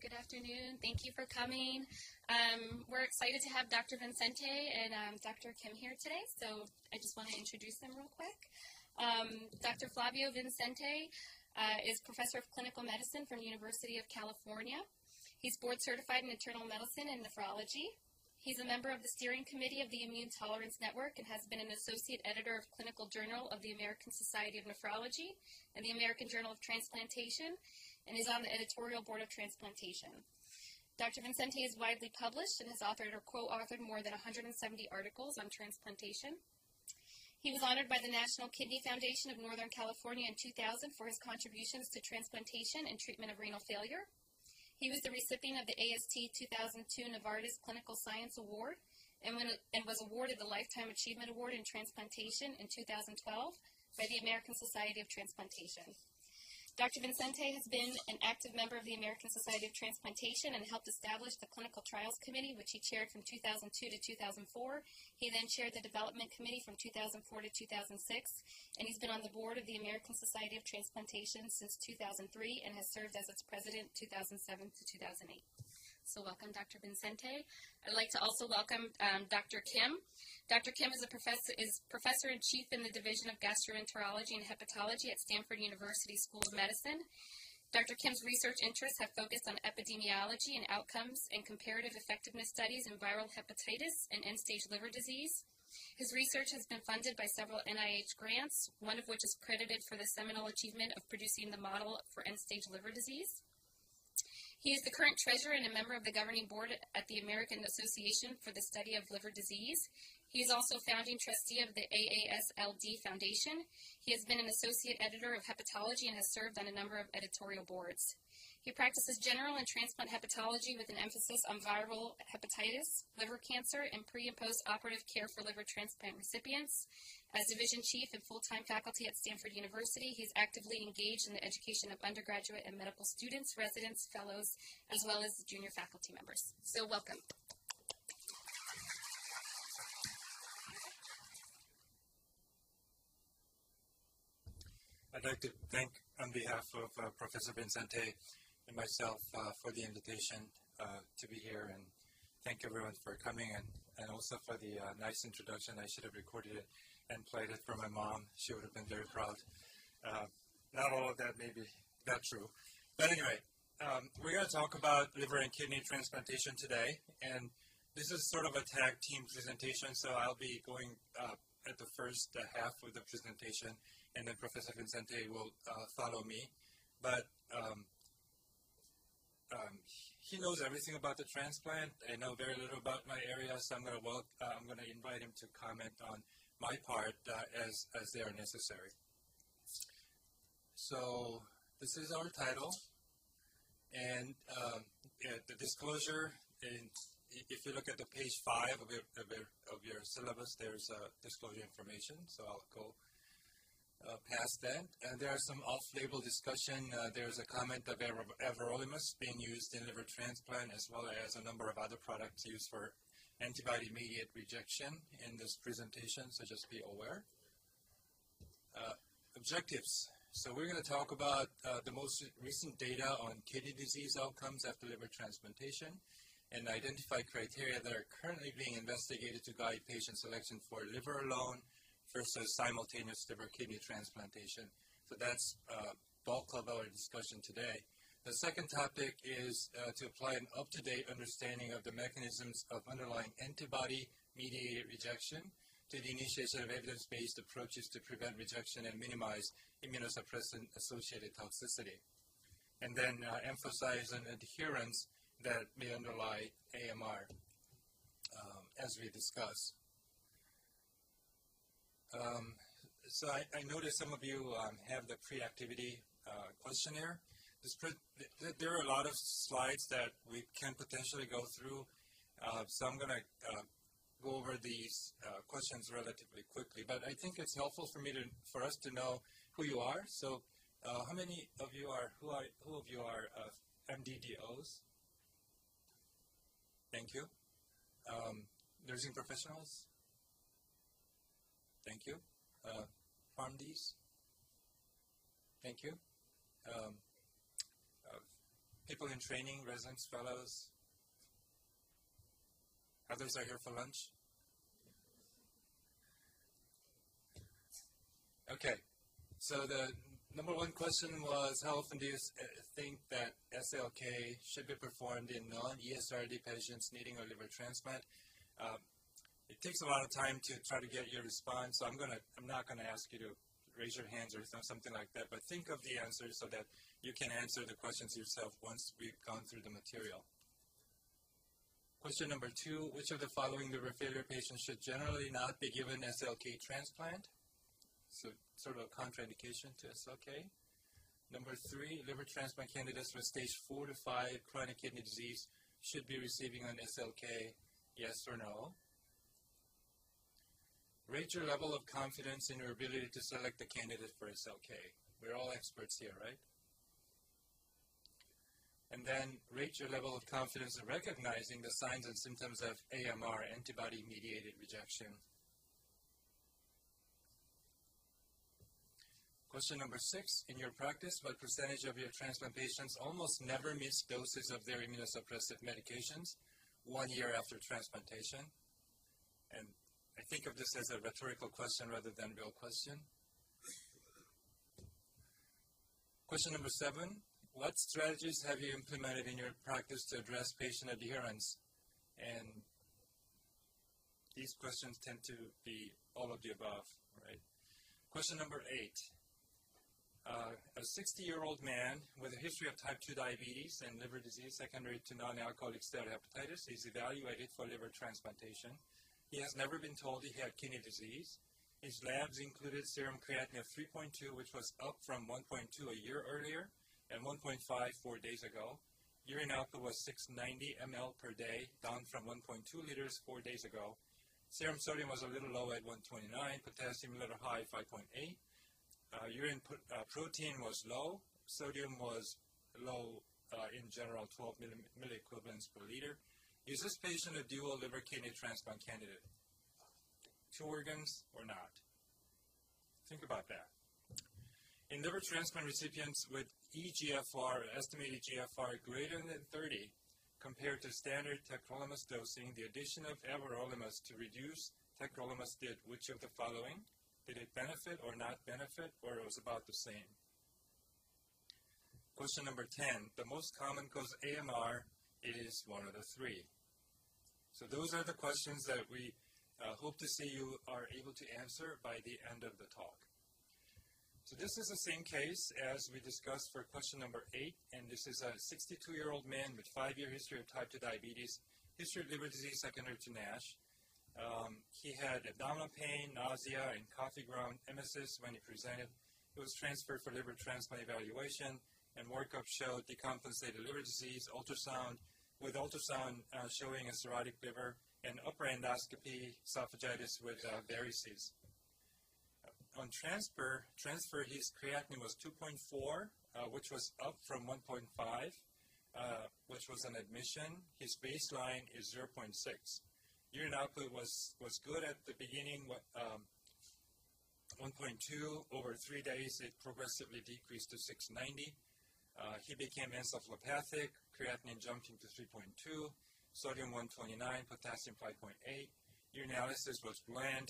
Good afternoon. Thank you for coming. We're excited to have Dr. Vincente and Dr. Kim here today, so I just want to introduce them real quick. Dr. Flavio Vincente is Professor of Clinical Medicine from the University of California. He's board certified in internal medicine and nephrology. He's a member of the steering committee of the Immune Tolerance Network and has been an associate editor of Clinical Journal of the American Society of Nephrology and the American Journal of Transplantation, and is on the editorial board of Transplantation. Dr. Vincente is widely published and has authored or co-authored more than 170 articles on transplantation. He was honored by the National Kidney Foundation of Northern California in 2000 for his contributions to transplantation and treatment of renal failure. He was the recipient of the AST 2002 Novartis Clinical Science Award and was awarded the Lifetime Achievement Award in Transplantation in 2012 by the American Society of Transplantation. Dr. Vincente has been an active member of the American Society of Transplantation and helped establish the Clinical Trials Committee, which he chaired from 2002 to 2004. He then chaired the Development Committee from 2004 to 2006, and he's been on the board of the American Society of Transplantation since 2003 and has served as its president 2007 to 2008. So welcome, Dr. Vincente. I'd like to also welcome Dr. Kim. Dr. Kim is professor and chief in the Division of Gastroenterology and Hepatology at Stanford University School of Medicine. Dr. Kim's research interests have focused on epidemiology and outcomes and comparative effectiveness studies in viral hepatitis and end-stage liver disease. His research has been funded by several NIH grants, one of which is credited for the seminal achievement of producing the model for end-stage liver disease. He is the current treasurer and a member of the governing board at the American Association for the Study of Liver Disease. He is also founding trustee of the AASLD Foundation. He has been an associate editor of hepatology and has served on a number of editorial boards. He practices general and transplant hepatology with an emphasis on viral hepatitis, liver cancer, and pre- and post-operative care for liver transplant recipients. As division chief and full-time faculty at Stanford University, he's actively engaged in the education of undergraduate and medical students, residents, fellows, as well as junior faculty members. So welcome. I'd like to thank, on behalf of Professor Vincente and myself, for the invitation to be here, and thank everyone for coming, and also for the nice introduction. I should have recorded it and played it for my mom. She would have been very proud. Not all of that may be that true. But anyway, we're going to talk about liver and kidney transplantation today, and this is sort of a tag team presentation, so I'll be going at the first half of the presentation, and then Professor Vincente will follow me. But he knows everything about the transplant. I know very little about my area, so I'm going to invite him to comment on my part as they are necessary. So this is our title, and the disclosure. If you look at the page 5 of your syllabus, there's disclosure information. So I'll go past that. And there are some off-label discussion. There's a comment of everolimus being used in liver transplant, as well as a number of other products used for antibody-mediated rejection in this presentation, so just be aware. Objectives. So we're going to talk about the most recent data on kidney disease outcomes after liver transplantation and identify criteria that are currently being investigated to guide patient selection for liver alone versus simultaneous liver-kidney transplantation. So that's bulk of our discussion today. The second topic is to apply an up-to-date understanding of the mechanisms of underlying antibody-mediated rejection to the initiation of evidence-based approaches to prevent rejection and minimize immunosuppressant-associated toxicity. And then emphasize an adherence that may underlie AMR, as we discuss. So I noticed some of you have the pre-activity questionnaire. There are a lot of slides that we can potentially go through, so I'm going to go over these questions relatively quickly. But I think it's helpful for us to know who you are. So, how many of you are who of you are MDDOs? Thank you. Nursing professionals. Thank you. PharmDs. Thank you. people in training, residents, fellows? Others are here for lunch? Okay, so the number one question was, how often do you think that SLK should be performed in non-ESRD patients needing a liver transplant? It takes a lot of time to try to get your response, so I'm not gonna ask you to raise your hands or something like that, but think of the answers so that you can answer the questions yourself once we've gone through the material. Question number 2, which of the following liver failure patients should generally not be given SLK transplant? So sort of a contraindication to SLK. Number 3, liver transplant candidates with stage 4 to 5 chronic kidney disease should be receiving an SLK, yes or no? Rate your level of confidence in your ability to select a candidate for SLK. We're all experts here, right? And then rate your level of confidence in recognizing the signs and symptoms of AMR, antibody-mediated rejection. Question number 6, in your practice, what percentage of your transplant patients almost never miss doses of their immunosuppressive medications 1 year after transplantation? And I think of this as a rhetorical question rather than a real question. Question number 7, what strategies have you implemented in your practice to address patient adherence? And these questions tend to be all of the above, right? Question number 8. A 60-year-old man with a history of type 2 diabetes and liver disease secondary to non-alcoholic steatohepatitis is evaluated for liver transplantation. He has never been told he had kidney disease. His labs included serum creatinine of 3.2, which was up from 1.2 a year earlier and 1.5 4 days ago. Urine output was 690 ml per day, down from 1.2 liters 4 days ago. Serum sodium was a little low at 129, potassium a little high, 5.8. Urine protein was low, sodium was low in general, 12 milliequivalents per liter. Is this patient a dual liver kidney transplant candidate? 2 organs or not? Think about that. In liver transplant recipients with eGFR, estimated GFR greater than 30, compared to standard tacrolimus dosing, the addition of everolimus to reduce tacrolimus did which of the following? Did it benefit or not benefit, or it was about the same? Question number 10. The most common cause of AMR is one of the 3. So those are the questions that we hope to see you are able to answer by the end of the talk. So this is the same case as we discussed for question number 8, and this is a 62-year-old man with 5-year history of type 2 diabetes, history of liver disease secondary to NASH. He had abdominal pain, nausea, and coffee ground emesis when he presented. He was transferred for liver transplant evaluation, and workup showed decompensated liver disease, ultrasound, with ultrasound showing a cirrhotic liver, and upper endoscopy esophagitis with varices. On transfer, his creatinine was 2.4, which was up from 1.5, which was an admission. His baseline is 0.6. Urine output was good at the beginning, 1.2. Over 3 days, it progressively decreased to 690. He became encephalopathic, creatinine jumping to 3.2, sodium 129, potassium 5.8. Urinalysis was bland,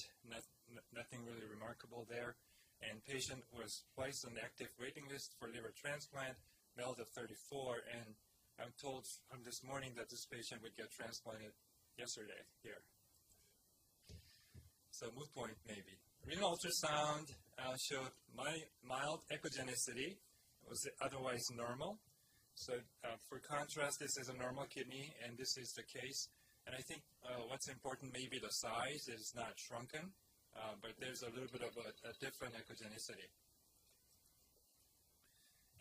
nothing really remarkable there. And patient was twice on the active waiting list for liver transplant, MELD of 34, and I'm told from this morning that this patient would get transplanted yesterday here. So moot point maybe. Renal ultrasound showed mild echogenicity. It was otherwise normal. So for contrast, this is a normal kidney, and this is the case. And I think what's important, maybe the size is not shrunken, but there's a little bit of a different echogenicity.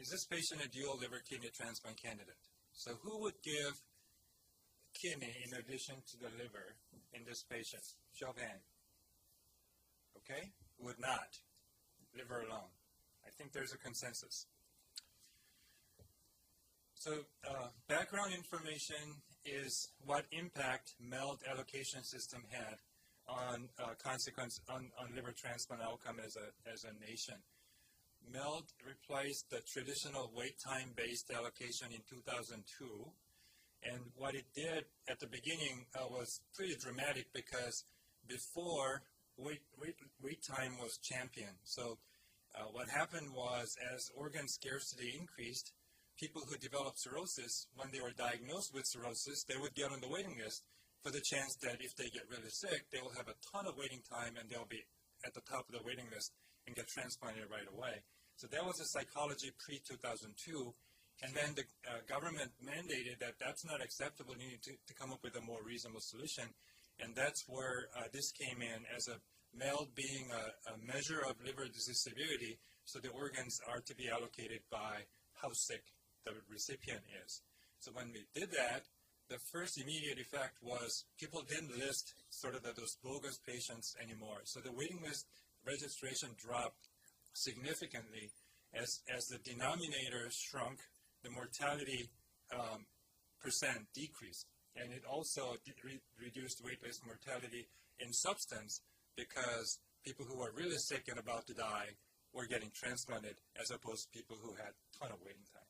Is this patient a dual liver kidney transplant candidate? So who would give kidney in addition to the liver in this patient? Show of hand. Okay? Would not. Liver alone. I think there's a consensus. So background information is what impact MELD allocation system had on consequence on liver transplant outcome as a nation. MELD replaced the traditional wait time-based allocation in 2002. And what it did at the beginning was pretty dramatic because before, wait time was championed. So what happened was, as organ scarcity increased, people who developed cirrhosis, when they were diagnosed with cirrhosis, they would get on the waiting list for the chance that if they get really sick, they will have a ton of waiting time and they'll be at the top of the waiting list and get transplanted right away. So that was a psychology pre-2002. And then the government mandated that that's not acceptable. You need to come up with a more reasonable solution. And that's where this came in as a MELD being a measure of liver disease severity. So the organs are to be allocated by how sick the recipient is. So when we did that, the first immediate effect was people didn't list sort of those bogus patients anymore. So the waiting list registration dropped significantly as the denominator shrunk, the mortality percent decreased. And it also reduced waitlist mortality in substance because people who were really sick and about to die were getting transplanted as opposed to people who had a ton of waiting time.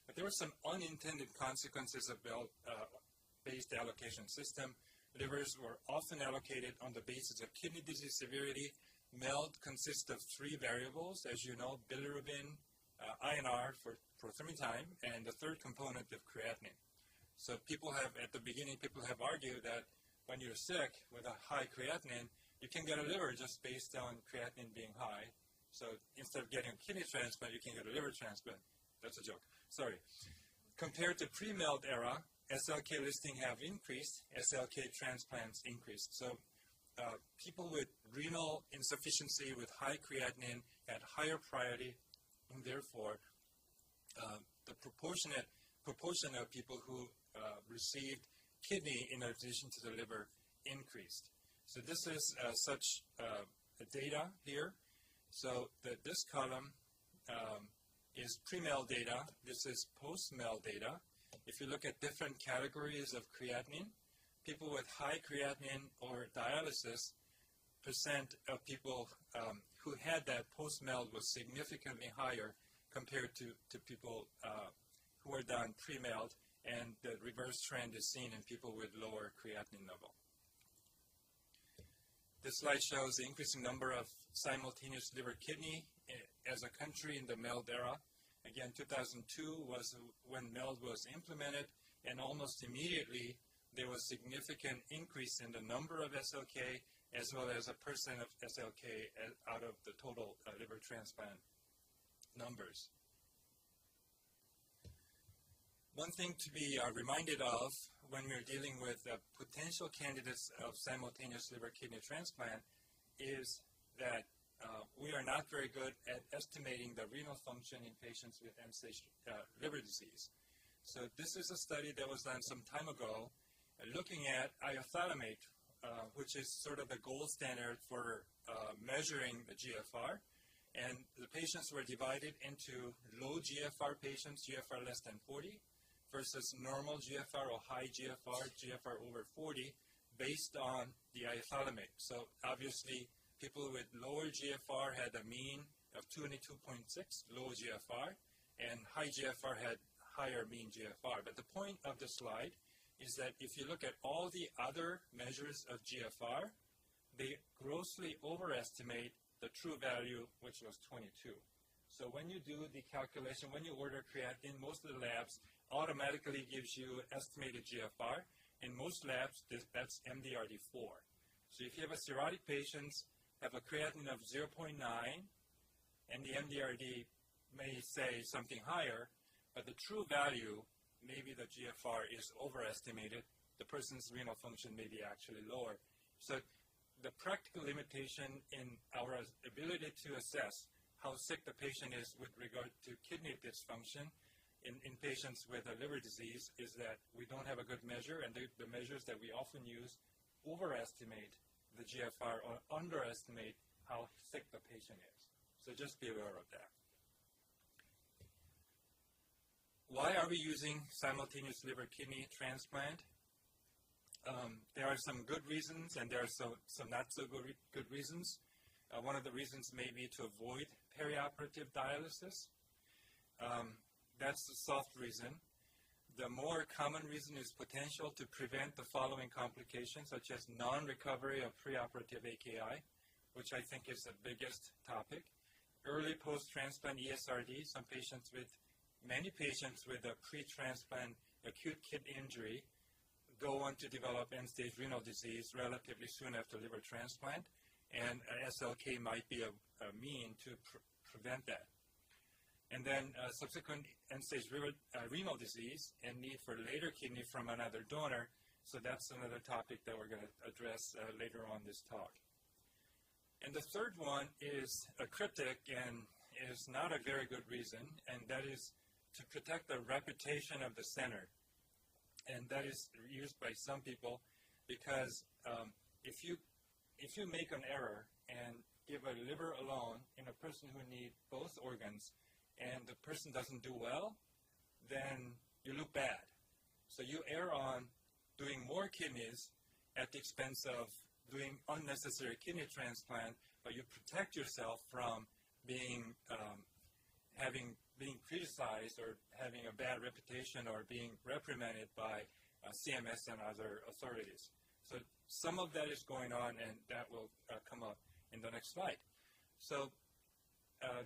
But there were some unintended consequences of MELD-based allocation system. Livers were often allocated on the basis of kidney disease severity. MELD consists of 3 variables, as you know, bilirubin, INR for prothrombin time, and the third component of creatinine. So people have, at the beginning, people have argued that when you're sick with a high creatinine, you can get a liver just based on creatinine being high. So instead of getting a kidney transplant, you can get a liver transplant. That's a joke. Sorry. Compared to pre-MELD era, SLK listing have increased, SLK transplants increased. So people with renal insufficiency with high creatinine had higher priority, and therefore the proportion of people who received kidney in addition to the liver increased. So this is such data here. So this column is pre-MELD data. This is post-MELD data. If you look at different categories of creatinine, people with high creatinine or dialysis, percent of people who had that post-MELD was significantly higher compared to people who were done pre-MELD, and the reverse trend is seen in people with lower creatinine level. This slide shows the increasing number of simultaneous liver-kidney as a country in the MELD era. Again, 2002 was when MELD was implemented, and almost immediately there was significant increase in the number of SLK as well as a percent of SLK out of the total liver transplant numbers. One thing to be reminded of when we're dealing with potential candidates of simultaneous liver-kidney transplant is that we are not very good at estimating the renal function in patients with end-stage liver disease. So this is a study that was done some time ago looking at iothalamate, which is sort of the gold standard for measuring the GFR. And the patients were divided into low GFR patients, GFR less than 40, versus normal GFR or high GFR, GFR over 40, based on the iothalamate. So obviously, people with lower GFR had a mean of 22.6, low GFR, and high GFR had higher mean GFR. But the point of the slide is that if you look at all the other measures of GFR, they grossly overestimate the true value, which was 22. So when you do the calculation, when you order creatinine, most of the labs automatically gives you estimated GFR. In most labs, that's MDRD4. So if you have a cirrhotic patient, have a creatinine of 0.9, and the MDRD may say something higher, but the true value, maybe the GFR is overestimated. The person's renal function may be actually lower. So the practical limitation in our ability to assess how sick the patient is with regard to kidney dysfunction in patients with a liver disease is that we don't have a good measure, and the measures that we often use overestimate the GFR or underestimate how sick the patient is. So just be aware of that. Why are we using simultaneous liver-kidney transplant? There are some good reasons, and there are some not so good reasons. One of the reasons may be to avoid perioperative dialysis. That's the soft reason. The more common reason is potential to prevent the following complications, such as non-recovery of preoperative AKI, which I think is the biggest topic. Early post-transplant ESRD, many patients with a pre-transplant acute kidney injury go on to develop end-stage renal disease relatively soon after liver transplant, and SLK might be a mean to prevent that. And then subsequent end-stage renal disease and need for later kidney from another donor. So that's another topic that we're going to address later on this talk. And the third one is a cryptic and is not a very good reason, and that is to protect the reputation of the center. And that is used by some people because if you make an error and give a liver alone in a person who needs both organs, and the person doesn't do well, then you look bad. So you err on doing more kidneys at the expense of doing unnecessary kidney transplant, but you protect yourself from being criticized or having a bad reputation or being reprimanded by CMS and other authorities. So some of that is going on, and that will come up in the next slide. So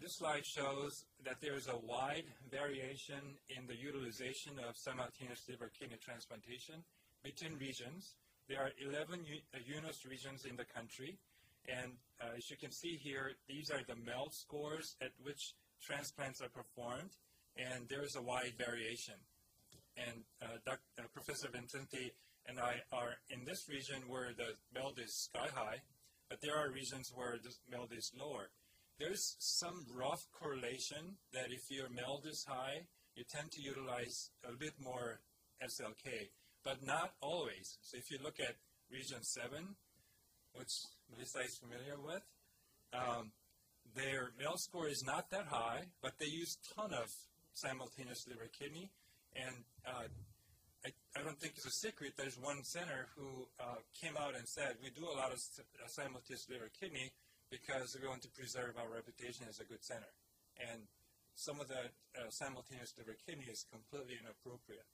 this slide shows that there is a wide variation in the utilization of simultaneous liver kidney transplantation between regions. There are 11 UNOS regions in the country, and as you can see here, these are the MELD scores at which transplants are performed, and there is a wide variation. And Professor Vincente and I are in this region where the MELD is sky high, but there are regions where the MELD is lower. There's some rough correlation that if your MELD is high, you tend to utilize a bit more SLK, but not always. So if you look at region 7, which Lisa is familiar with, their MELD score is not that high, but they use a ton of simultaneous liver kidney. And I don't think it's a secret. There's one center who came out and said, we do a lot of simultaneous liver kidney because we want to preserve our reputation as a good center. And some of the simultaneous liver kidney is completely inappropriate.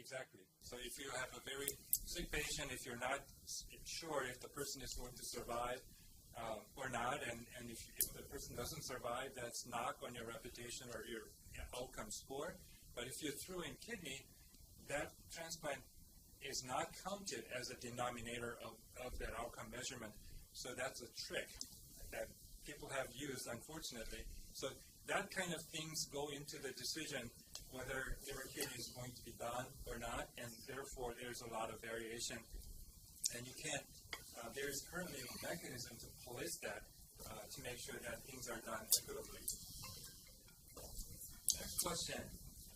Exactly. So if you have a very sick patient, if you're not sure if the person is going to survive or not, and if the person doesn't survive, that's knock on your reputation or your outcome score. But if you threw in kidney, that transplant is not counted as a denominator of that outcome measurement. So that's a trick that people have used, unfortunately. So that kind of things go into the decision whether liver kidney is going to be done or not, and therefore there's a lot of variation. And you can't, there's currently a mechanism to police that to make sure that things are done equitably. Next question.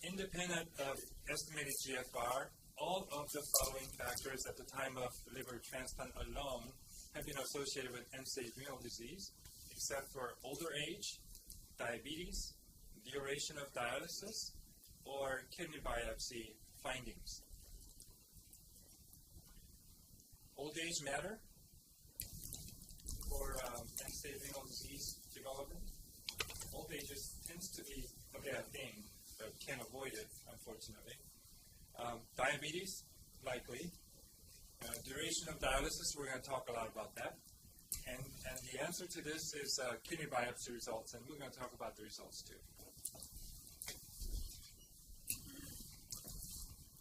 Independent of estimated GFR, all of the following factors at the time of liver transplant alone have been associated with end-stage renal disease, except for older age, diabetes, duration of dialysis, or kidney biopsy findings. Old age matter for end-stage renal disease development? Old age tends to be a bad thing, but can't avoid it, unfortunately. Diabetes, likely. Duration of dialysis, we're going to talk a lot about that. And the answer to this is kidney biopsy results, and we're going to talk about the results too.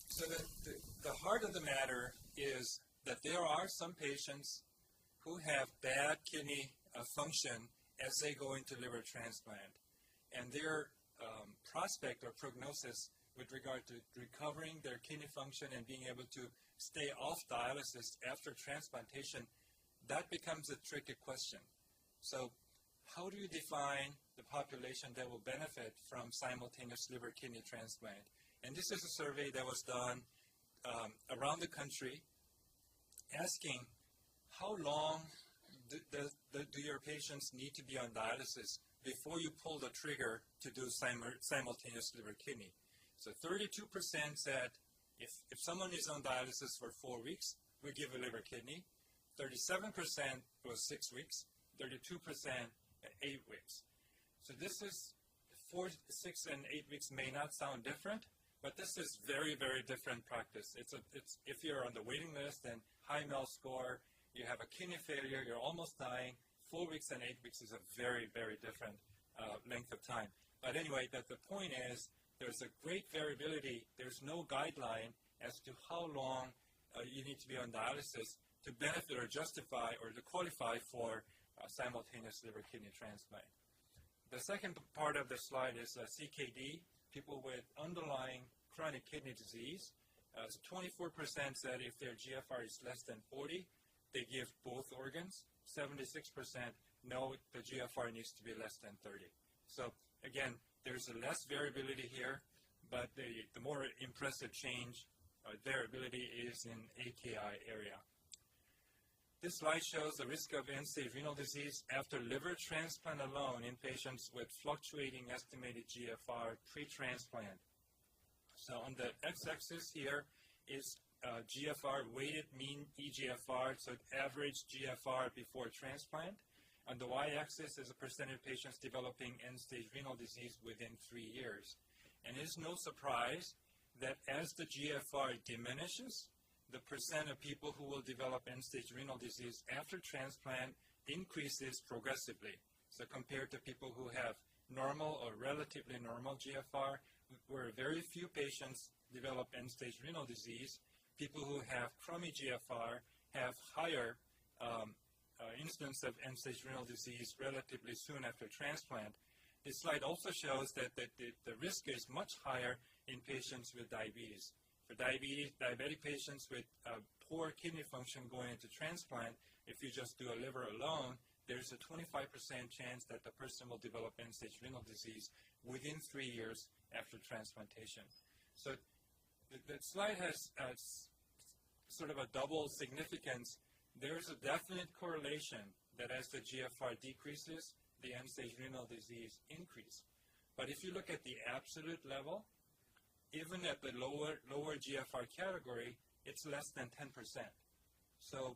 So the heart of the matter is that there are some patients who have bad kidney function as they go into liver transplant. And their prospect or prognosis with regard to recovering their kidney function and being able to stay off dialysis after transplantation, that becomes a tricky question. So how do you define the population that will benefit from simultaneous liver kidney transplant? And this is a survey that was done around the country asking how long do your patients need to be on dialysis before you pull the trigger to do simultaneous liver kidney. So 32% said if someone is on dialysis for 4 weeks, we give a liver kidney. 37% was 6 weeks, 32% at 8 weeks. So this is 4, 6, and 8 weeks may not sound different, but this is very, very different practice. It's if you're on the waiting list and high MEL score, you have a kidney failure, you're almost dying, 4 weeks and 8 weeks is a very, very different length of time. But anyway, the point is there's a great variability. There's no guideline as to how long you need to be on dialysis to benefit or justify or to qualify for simultaneous liver kidney transplant. The second part of the slide is CKD, people with underlying chronic kidney disease. So 24% said if their GFR is less than 40, they give both organs. 76% no, the GFR needs to be less than 30. So again, there's a less variability here, but the more impressive change variability is in AKI area. This slide shows the risk of end-stage renal disease after liver transplant alone in patients with fluctuating estimated GFR pre-transplant. So on the x-axis here is GFR, weighted mean eGFR, so average GFR before transplant. On the y-axis is a percentage of patients developing end-stage renal disease within 3 years. And it's no surprise that as the GFR diminishes, the percent of people who will develop end-stage renal disease after transplant increases progressively. So compared to people who have normal or relatively normal GFR, where very few patients develop end-stage renal disease, people who have crummy GFR have higher incidence of end-stage renal disease relatively soon after transplant. This slide also shows that the risk is much higher in patients with diabetes. For diabetic patients with poor kidney function going into transplant, if you just do a liver alone, there's a 25% chance that the person will develop end-stage renal disease within 3 years after transplantation. So the slide has sort of a double significance. There's a definite correlation that as the GFR decreases, the end-stage renal disease increase. But if you look at the absolute level, even at the lower GFR category, it's less than 10%. So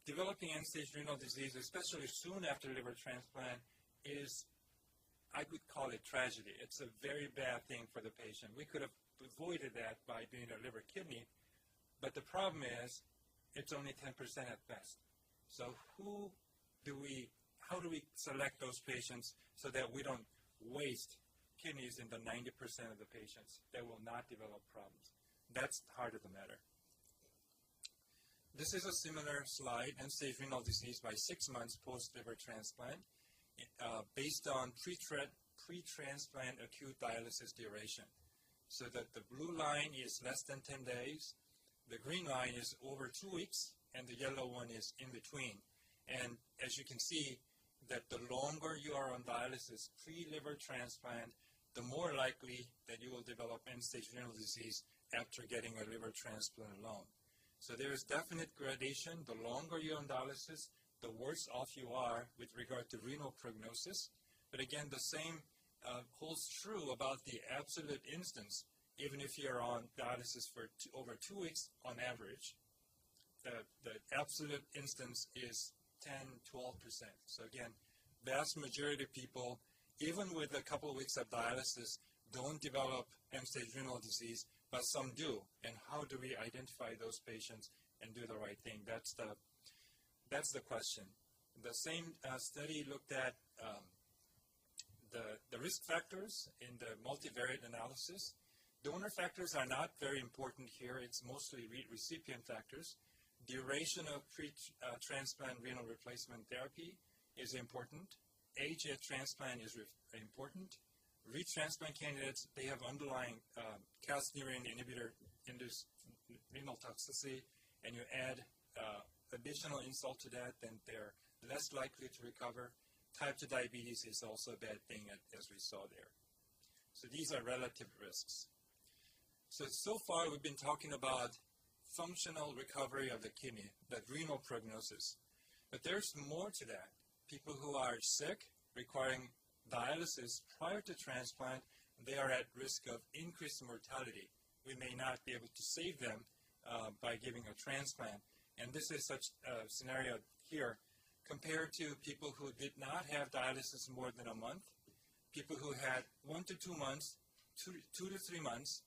developing end-stage renal disease, especially soon after liver transplant, is, I would call it tragedy. It's a very bad thing for the patient. We could have avoided that by doing a liver kidney, but the problem is it's only 10% at best. So how do we select those patients so that we don't waste kidneys in the 90% of the patients that will not develop problems? That's the heart of the matter. This is a similar slide, end-stage renal disease by 6 months post-liver transplant, based on pre-transplant acute dialysis duration. So that the blue line is less than 10 days, the green line is over 2 weeks, and the yellow one is in between. And as you can see, that the longer you are on dialysis pre-liver transplant, the more likely that you will develop end-stage renal disease after getting a liver transplant alone. So there is definite gradation. The longer you're on dialysis, the worse off you are with regard to renal prognosis. But again, the same holds true about the absolute instance. Even if you're on dialysis for over 2 weeks on average, the absolute instance is 10-12%. So again, vast majority of people, even with a couple of weeks of dialysis, don't develop end-stage renal disease, but some do. And how do we identify those patients and do the right thing? That's the question. The same study looked at the risk factors in the multivariate analysis. Donor factors are not very important here. It's mostly recipient factors. Duration of pre-transplant renal replacement therapy is important. Age at transplant is important. Retransplant candidates, they have underlying calcineurin inhibitor-induced renal toxicity, and you add additional insult to that, then they're less likely to recover. Type 2 diabetes is also a bad thing, as we saw there. So these are relative risks. So far we've been talking about functional recovery of the kidney, that renal prognosis. But there's more to that. People who are sick, requiring dialysis prior to transplant, they are at risk of increased mortality. We may not be able to save them by giving a transplant. And this is such a scenario here compared to people who did not have dialysis more than a month, people who had 1 to 2 months, 2 to 3 months.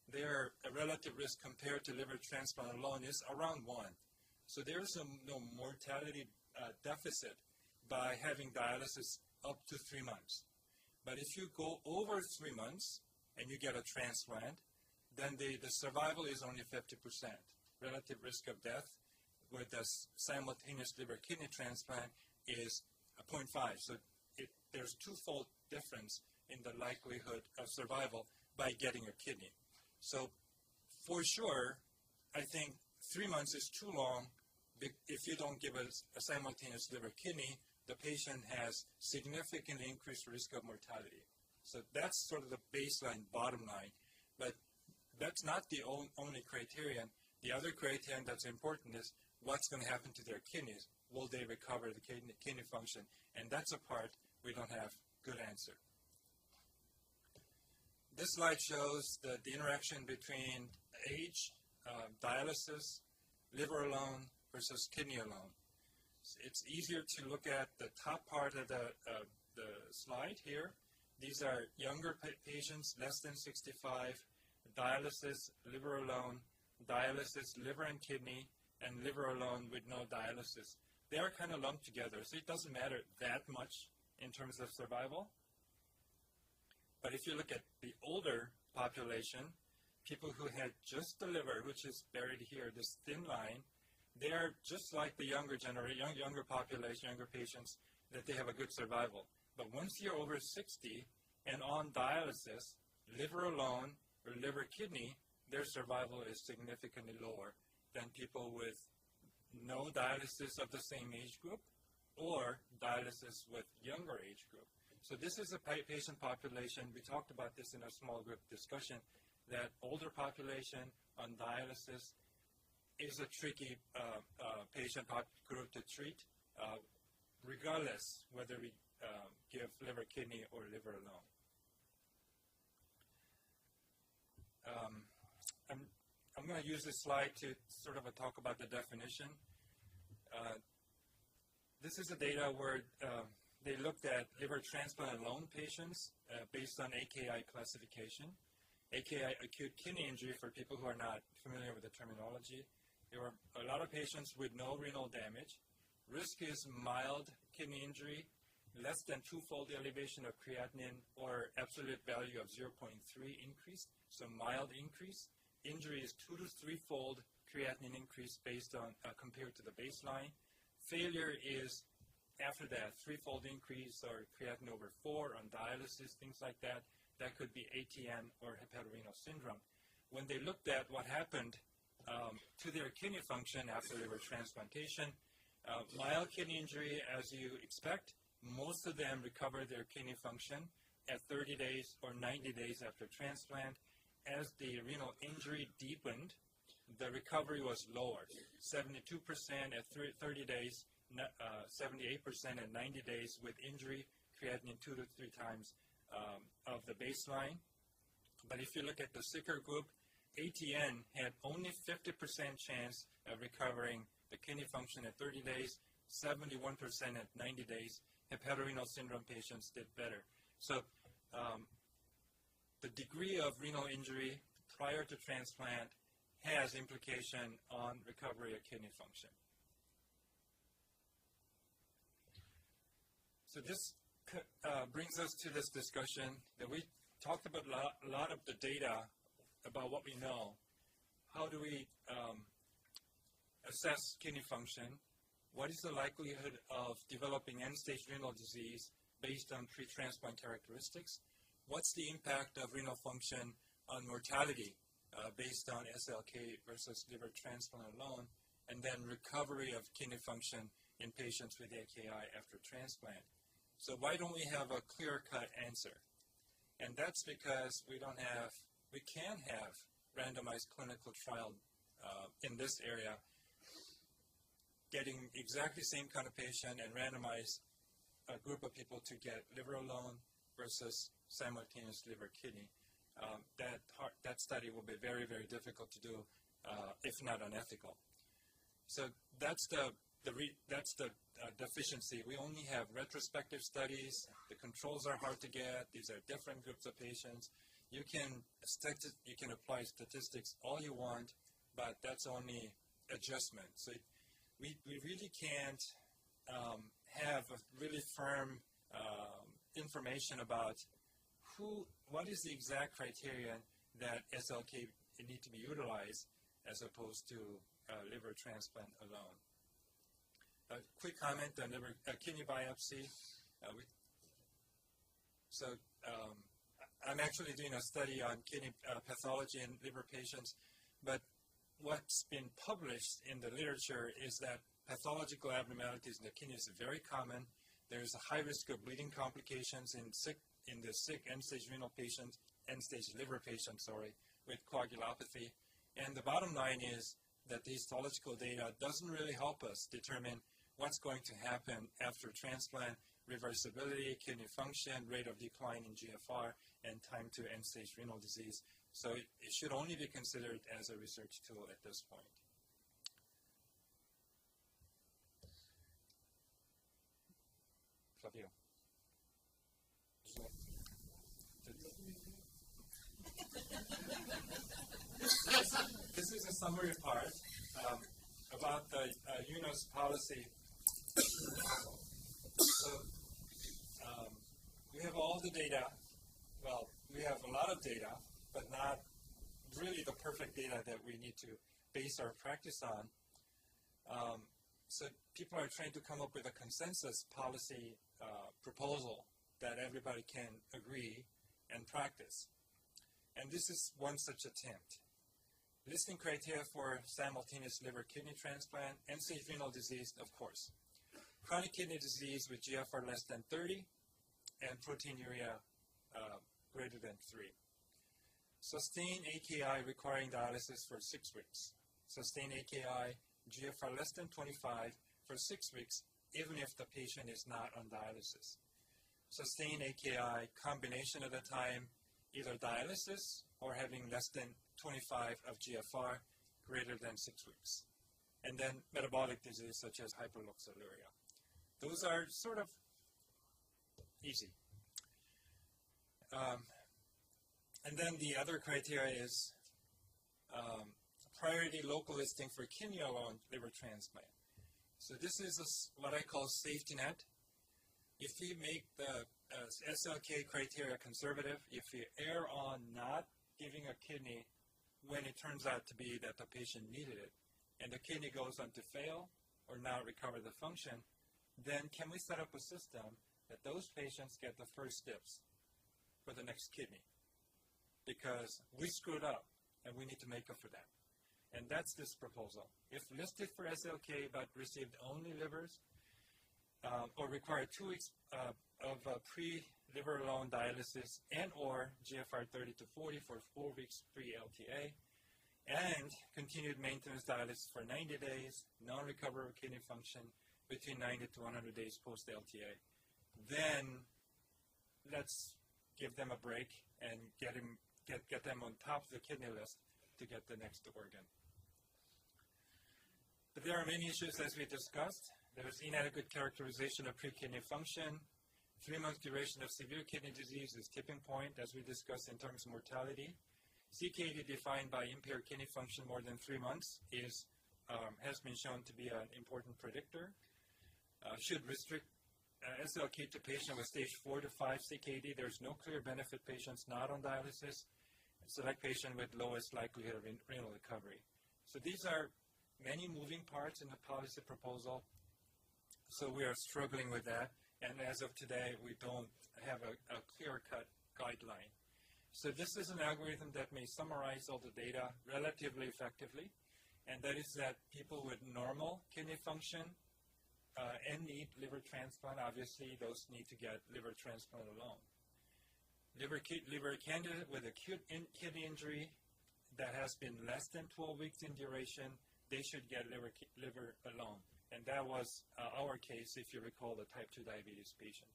Their relative risk compared to liver transplant alone is around 1. So there's no mortality deficit by having dialysis up to 3 months. But if you go over 3 months and you get a transplant, then the survival is only 50%. Relative risk of death with a simultaneous liver kidney transplant is 0.5. So there's twofold difference in the likelihood of survival by getting a kidney. So for sure, I think 3 months is too long. If you don't give a simultaneous liver kidney, the patient has significantly increased risk of mortality. So that's sort of the baseline bottom line. But that's not the only criterion. The other criterion that's important is what's going to happen to their kidneys. Will they recover the kidney function? And that's a part we don't have good answer. This slide shows the interaction between age, dialysis, liver alone versus kidney alone. It's easier to look at the top part of the slide here. These are younger patients, less than 65, dialysis, liver alone, dialysis, liver and kidney, and liver alone with no dialysis. They are kind of lumped together, so it doesn't matter that much in terms of survival. But if you look at the older population, people who had just the liver, which is buried here, this thin line, they are just like the younger generation, younger population, younger patients, that they have a good survival. But once you're over 60 and on dialysis, liver alone or liver kidney, their survival is significantly lower than people with no dialysis of the same age group or dialysis with younger age group. So this is a patient population. We talked about this in a small group discussion, that older population on dialysis is a tricky patient group to treat, regardless whether we give liver kidney or liver alone. I'm going to use this slide to sort of talk about the definition. This is the data where they looked at liver transplant alone patients based on AKI classification. AKI, acute kidney injury, for people who are not familiar with the terminology. There were a lot of patients with no renal damage. Risk is mild kidney injury, less than twofold elevation of creatinine or absolute value of 0.3 increase, so mild increase. Injury is 2 to 3-fold creatinine increase based on compared to the baseline. Failure is after that 3-fold increase or creatinine over 4 on dialysis, things like that. That could be ATN or hepatorenal syndrome. When they looked at what happened to their kidney function after liver transplantation, mild kidney injury, as you expect, most of them recovered their kidney function at 30 days or 90 days after transplant. As the renal injury deepened, the recovery was lower, 72% at 30 days, 78% at 90 days with injury, creatinine 2 to 3 times of the baseline. But if you look at the sicker group, ATN had only 50% chance of recovering the kidney function at 30 days, 71% at 90 days. Hepatorenal syndrome patients did better. So the degree of renal injury prior to transplant has implication on recovery of kidney function. So this brings us to this discussion that we talked about a lot of the data about what we know. How do we assess kidney function? What is the likelihood of developing end-stage renal disease based on pre-transplant characteristics? What's the impact of renal function on mortality based on SLK versus liver transplant alone? And then recovery of kidney function in patients with AKI after transplant. So why don't we have a clear-cut answer? And that's because we can have randomized clinical trial in this area, getting exactly the same kind of patient and randomize a group of people to get liver alone versus simultaneous liver kidney. That study will be very, very difficult to do, if not unethical. So that's the deficiency. We only have retrospective studies. The controls are hard to get. These are different groups of patients. You can apply statistics all you want, but that's only adjustment. So we really can't have a really firm information about what is the exact criterion that SLK need to be utilized as opposed to liver transplant alone. A quick comment on kidney biopsy. I'm actually doing a study on kidney pathology in liver patients, but what's been published in the literature is that pathological abnormalities in the kidney is very common. There's a high risk of bleeding complications in the sick end-stage renal patients, end-stage liver patients, with coagulopathy. And the bottom line is that the histological data doesn't really help us determine what's going to happen after transplant, reversibility, kidney function, rate of decline in GFR, and time to end-stage renal disease. So it should only be considered as a research tool at this point. Flavio. This is a summary part about the UNOS policy. So we have all the data. Well, we have a lot of data, but not really the perfect data that we need to base our practice on. So people are trying to come up with a consensus policy proposal that everybody can agree and practice. And this is one such attempt. Listing criteria for simultaneous liver-kidney transplant, end-stage renal disease, of course. Chronic kidney disease with GFR less than 30 and proteinuria greater than 3. Sustained AKI requiring dialysis for 6 weeks. Sustained AKI, GFR less than 25 for 6 weeks, even if the patient is not on dialysis. Sustained AKI, combination of the time, either dialysis or having less than 25 of GFR greater than 6 weeks. And then metabolic disease such as hyperloxaluria. Those are sort of easy. And then the other criteria is priority local listing for kidney alone liver transplant. So this is what I call safety net. If we make the SLK criteria conservative, if we err on not giving a kidney when it turns out to be that the patient needed it, and the kidney goes on to fail or not recover the function, then can we set up a system that those patients get the first dibs for the next kidney? Because we screwed up, and we need to make up for that. And that's this proposal. If listed for SLK but received only livers, or required 2 weeks of pre-liver alone dialysis and or GFR 30 to 40 for 4 weeks pre-LTA, and continued maintenance dialysis for 90 days, non-recoverable kidney function between 90 to 100 days post-LTA, then let's give them a break and get them on top of the kidney list to get the next organ. But there are many issues as we discussed. There is inadequate characterization of pre-kidney function. 3-month duration of severe kidney disease is tipping point, as we discussed in terms of mortality. CKD defined by impaired kidney function more than 3 months has been shown to be an important predictor. Should restrict SLK to patients with stage 4 to 5 CKD. There's no clear benefit patients not on dialysis. Select patient with lowest likelihood of renal recovery. So these are many moving parts in the policy proposal. So we are struggling with that. And as of today, we don't have a clear-cut guideline. So this is an algorithm that may summarize all the data relatively effectively. And that is that people with normal kidney function and need liver transplant, obviously those need to get liver transplant alone. Liver candidate with acute kidney injury that has been less than 12 weeks in duration, they should get liver alone. And that was our case, if you recall, the type 2 diabetes patient.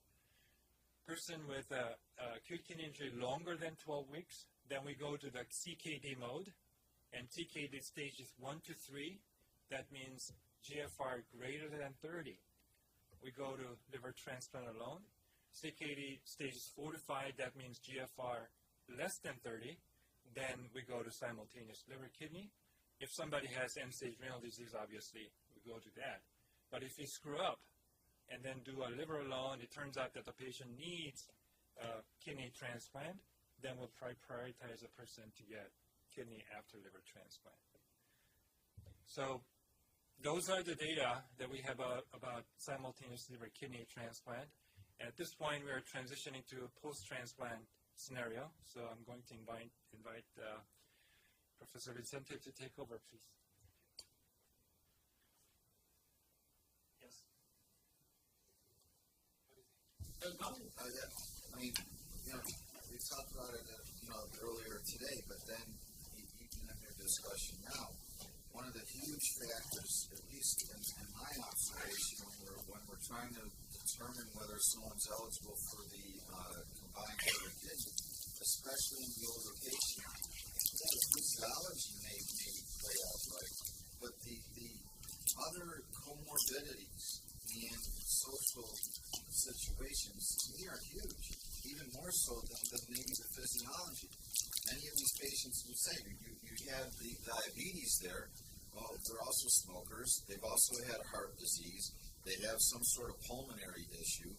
Person with acute kidney injury longer than 12 weeks, then we go to the CKD mode. And CKD stages 1 to 3, that means GFR greater than 30. We go to liver transplant alone. CKD stages 4 to 5, that means GFR less than 30. Then we go to simultaneous liver kidney. If somebody has end-stage renal disease, obviously, we go to that. But if we screw up and then do a liver alone, it turns out that the patient needs kidney transplant, then we'll prioritize a person to get kidney after liver transplant. So those are the data that we have about simultaneous liver kidney transplant. At this point, we are transitioning to a post-transplant scenario. So I'm going to invite Professor Vincente to take over, please. Yes. I mean, we talked about it, earlier today, but then even in your discussion now, one of the huge factors, at least in my observation, when we're trying to determine whether someone's eligible for the combined liver kidney, especially in the older patient, the physiology may play out right, but the other comorbidities and social situations, to me, are huge, even more so than maybe the physiology. Many of these patients would say, you have the diabetes there, well, they're also smokers, they've also had heart disease, they have some sort of pulmonary issue,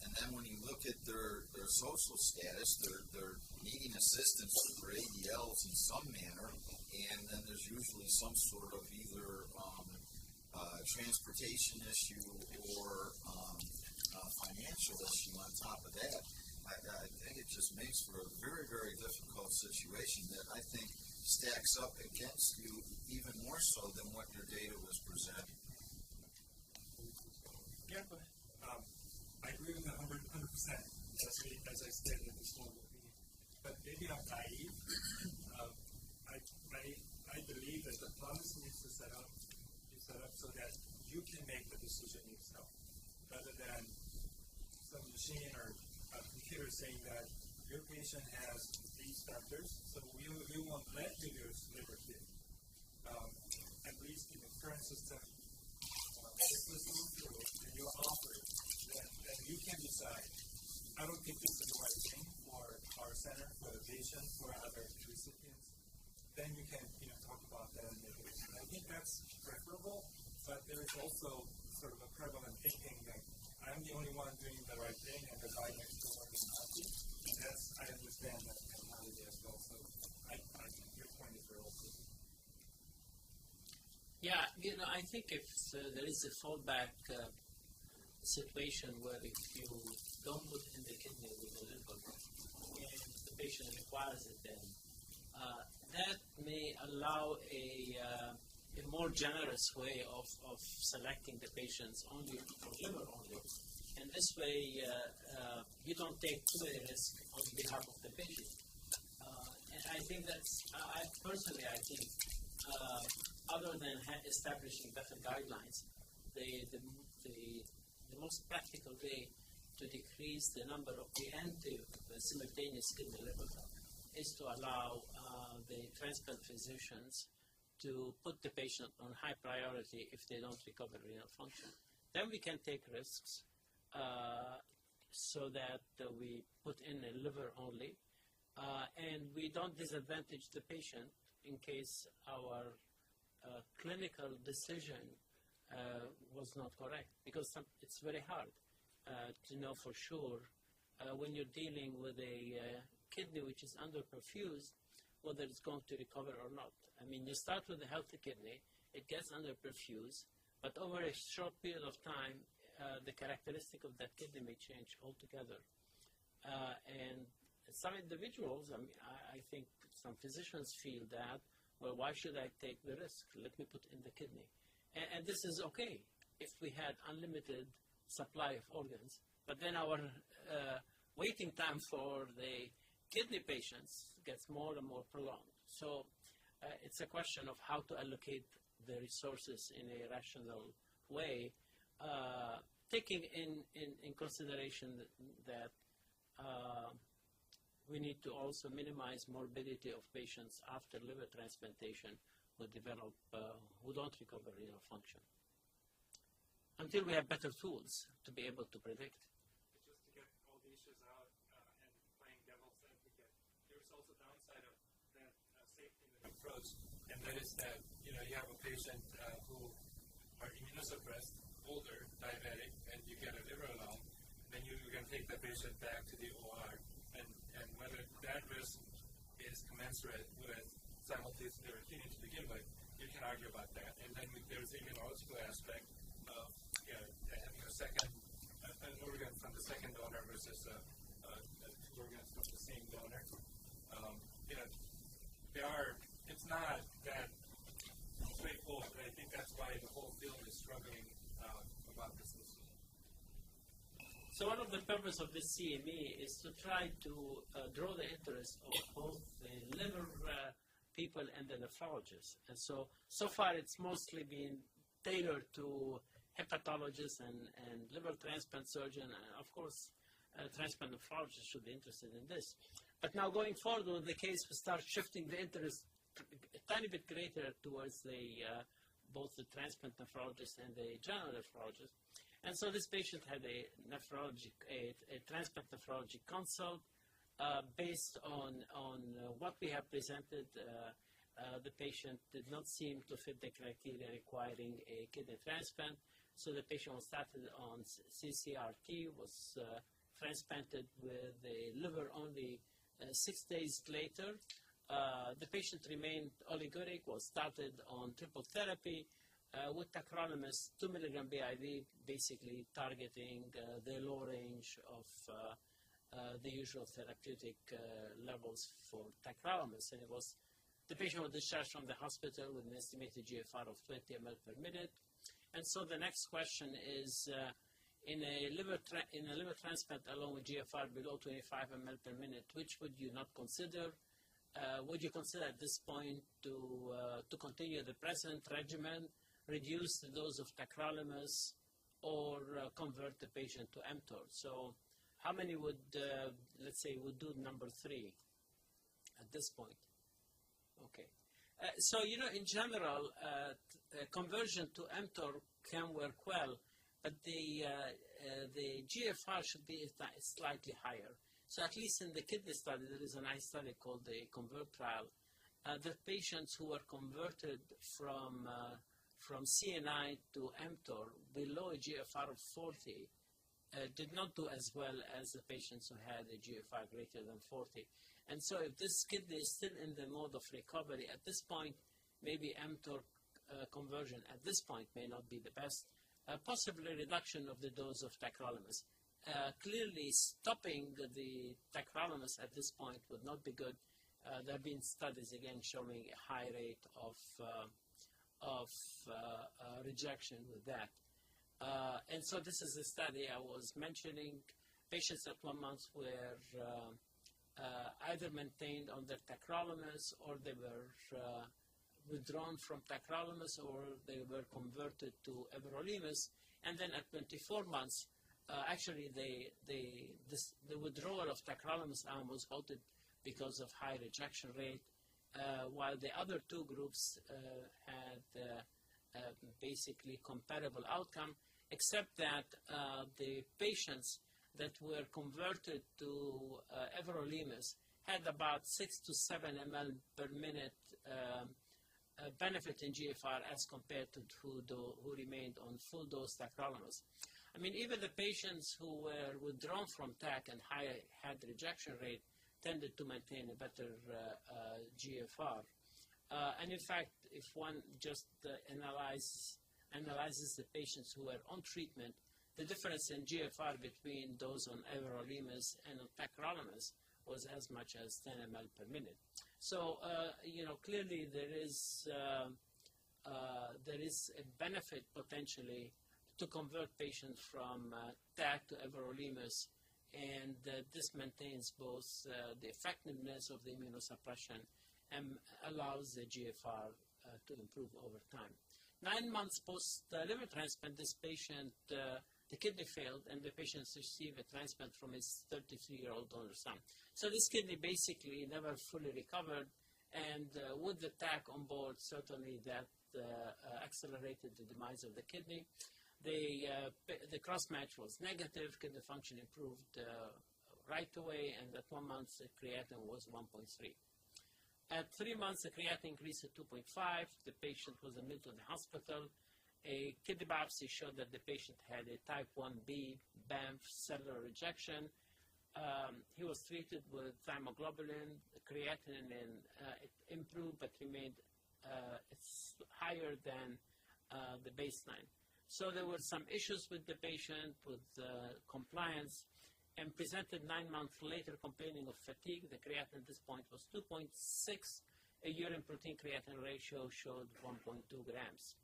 and then when you look at their social status, they're needing assistance with their ADLs in some manner, and then there's usually some sort of either transportation issue or financial issue on top of that. I think it just makes for a very, very difficult situation that I think stacks up against you even more so than what your data was presenting. Yeah, but I agree with 100%, as I stated in this whole opinion. But maybe I'm naive. I believe that the policy needs to set up so that you can make the decision yourself, rather than some machine or a computer saying that your patient has these factors, so we won't let you use liver kidney. At least in the current system, if this goes through and you offer it, then you can decide. I don't think this is the right thing for our center, for the patient, for other recipients. Then you can talk about that and make a decision. I think that's preferable, but there is also sort of a prevalent thinking that I'm the only one doing the right thing and the guy next door is not. And I understand that mentality as well. So I think your point is very well taken. Yeah, I think if there is a fallback situation where if you don't put in the kidney with the liver and the patient requires it, then that may allow a more generous way of selecting the patients only for liver only. And this way, you don't take too many risks on behalf of the patient. And I think I think, other than establishing better guidelines, the most practical way to decrease the number of preemptive simultaneous kidney liver is to allow the transplant physicians to put the patient on high priority if they don't recover renal function. Then we can take risks so that we put in a liver only, and we don't disadvantage the patient in case our clinical decision was not correct, because it's very hard to know for sure when you're dealing with a kidney which is underperfused whether it's going to recover or not. I mean, you start with a healthy kidney, it gets underperfused, but over a short period of time, the characteristic of that kidney may change altogether. And some individuals, I think some physicians feel that, well, why should I take the risk? Let me put in the kidney. And this is okay if we had unlimited supply of organs, but then our waiting time for the kidney patients gets more and more prolonged. So it's a question of how to allocate the resources in a rational way, taking in consideration that we need to also minimize morbidity of patients after liver transplantation who develop, who don't recover renal function. Until we have better tools to be able to predict. Just to get all the issues out and playing devil's advocate, there's also downside of that safety net approach, and that is that you have a patient who are immunosuppressed, older, diabetic, and you get a liver alarm, then you can take the patient back to the OR, and whether that risk is commensurate with simultaneous liver healing to begin with, you can argue about that. And then there's the immunological aspect of having an organ from the second donor versus two organs from the same donor. It's not that straightforward, but I think that's why the whole field is struggling about this issue. So one of the purposes of this CME is to try to draw the interest of both the liver people and the nephrologists. And so far it's mostly been tailored to hepatologists and liver transplant surgeon, and of course transplant nephrologists should be interested in this. But now going forward with the case, we start shifting the interest a tiny bit greater towards both the transplant nephrologist and the general nephrologist. And so this patient had a transplant nephrology consult based on what we have presented. The patient did not seem to fit the criteria requiring a kidney transplant. So the patient was started on CCRT, was transplanted with a liver only 6 days later. The patient remained oliguric, was started on triple therapy with tacrolimus, 2 milligram BID, basically targeting the low range of the usual therapeutic levels for tacrolimus. And the patient was discharged from the hospital with an estimated GFR of 20 ml per minute. And so the next question is, in a liver transplant alone with GFR below 25 ml per minute, which would you not consider? Would you consider at this point to continue the present regimen, reduce the dose of tacrolimus, or convert the patient to mTOR? So how many would, let's say, would do number 3 at this point? Okay. So, in general, conversion to mTOR can work well, but the GFR should be slightly higher. So at least in the kidney study, there is a nice study called the CONVERT trial. The patients who were converted from CNI to mTOR below a GFR of 40 did not do as well as the patients who had a GFR greater than 40. And so if this kidney is still in the mode of recovery, at this point, maybe mTOR conversion at this point may not be the best. Possibly reduction of the dose of tacrolimus. Clearly stopping the tacrolimus at this point would not be good. There have been studies again showing a high rate of rejection with that. And so this is the study I was mentioning. Patients at 1 month were either maintained on their tacrolimus, or they were withdrawn from tacrolimus, or they were converted to everolimus. And then at 24 months, actually the withdrawal of tacrolimus arm was halted because of high rejection rate, while the other two groups had basically comparable outcome, except that the patients that were converted to everolimus had about 6 to 7 ml per minute benefit in GFR as compared to who remained on full dose tacrolimus. I mean, even the patients who were withdrawn from TAC and had rejection rate tended to maintain a better GFR. And in fact, if one just analyzes the patients who were on treatment, the difference in GFR between those on everolimus and on tacrolimus was as much as 10 ml per minute. So, clearly there is a benefit potentially to convert patients from TAC to everolimus, and this maintains both the effectiveness of the immunosuppression and allows the GFR to improve over time. 9 months post liver transplant, this patient, the kidney failed, and the patient received a transplant from his 33-year-old donor son. So this kidney basically never fully recovered, And with the TAC on board, certainly that accelerated the demise of the kidney. The cross-match was negative, kidney function improved right away, and at 1 month the creatinine was 1.3. At 3 months, the creatinine increased to 2.5. The patient was admitted to the hospital. A kidney biopsy showed that the patient had a type 1B BAMF cellular rejection. He was treated with thymoglobulin, creatinine, and it improved but remained it's higher than the baseline. So there were some issues with the patient, with compliance, and presented 9 months later complaining of fatigue. The creatinine at this point was 2.6. A urine protein creatinine ratio showed 1.2 grams.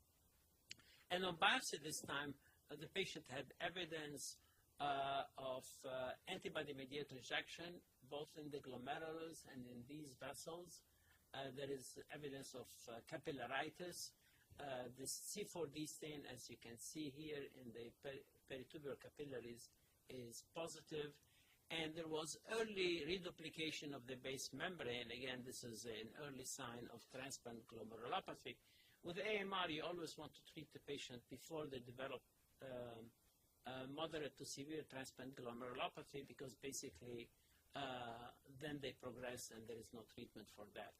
And on biopsy this time, the patient had evidence of antibody-mediated rejection, both in the glomerulus and in these vessels. There is evidence of capillaritis. The C4D stain, as you can see here in the peritubular capillaries, is positive. And there was early reduplication of the base membrane. Again, this is an early sign of transplant glomerulopathy. With AMR, you always want to treat the patient before they develop moderate to severe transplant glomerulopathy, because basically then they progress and there is no treatment for that.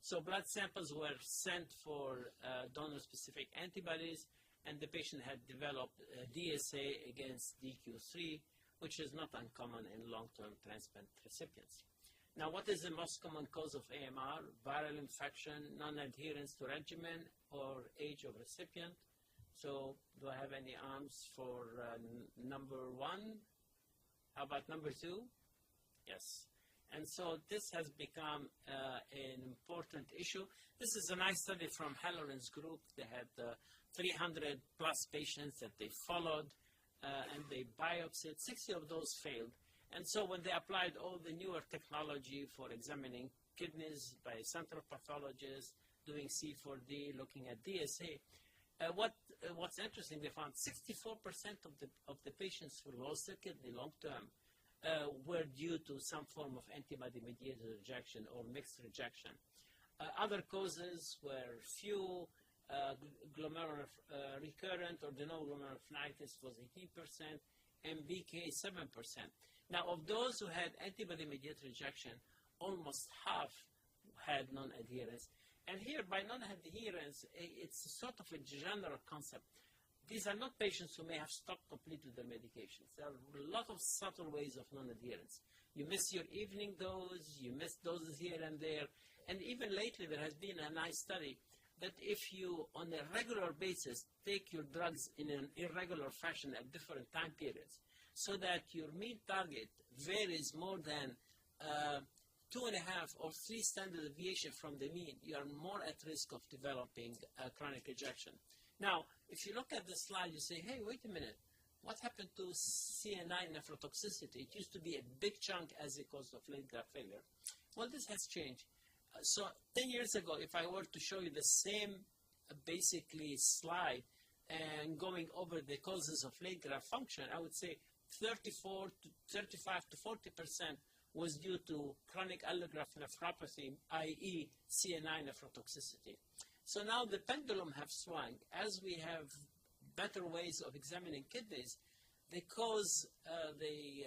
So blood samples were sent for donor-specific antibodies, and the patient had developed DSA against DQ3, which is not uncommon in long-term transplant recipients. Now, what is the most common cause of AMR? Viral infection, non-adherence to regimen, or age of recipient. So do I have any arms for number 1? How about number 2? Yes. And so this has become an important issue. This is a nice study from Halloran's group. They had 300 plus patients that they followed, and they biopsied. 60 of those failed. And so when they applied all the newer technology for examining kidneys by central pathologists, doing C4D, looking at DSA, what's interesting, they found 64% of the patients who lost their kidney long-term were due to some form of antibody-mediated rejection or mixed rejection. Other causes were few, glomerular recurrent or de novo glomerulonephritis was 18%, and BK 7%. Now, of those who had antibody-mediated rejection, almost half had non-adherence. And here, by non-adherence, it's sort of a general concept. These are not patients who may have stopped completely their medications. There are a lot of subtle ways of non-adherence. You miss your evening dose, you miss doses here and there, and even lately there has been a nice study that if you, on a regular basis, take your drugs in an irregular fashion at different time periods, so that your mean target varies more than 2.5 or 3 standard deviation from the mean, you are more at risk of developing chronic rejection. Now, if you look at the slide, you say, hey, wait a minute, what happened to CNI nephrotoxicity? It used to be a big chunk as a cause of late graft failure. Well, this has changed. So 10 years ago, if I were to show you the same basically slide and going over the causes of late graft function, I would say 35 to 40% was due to chronic allograft nephropathy, i.e. CNI nephrotoxicity. So now the pendulum has swung. As we have better ways of examining kidneys, the cause, the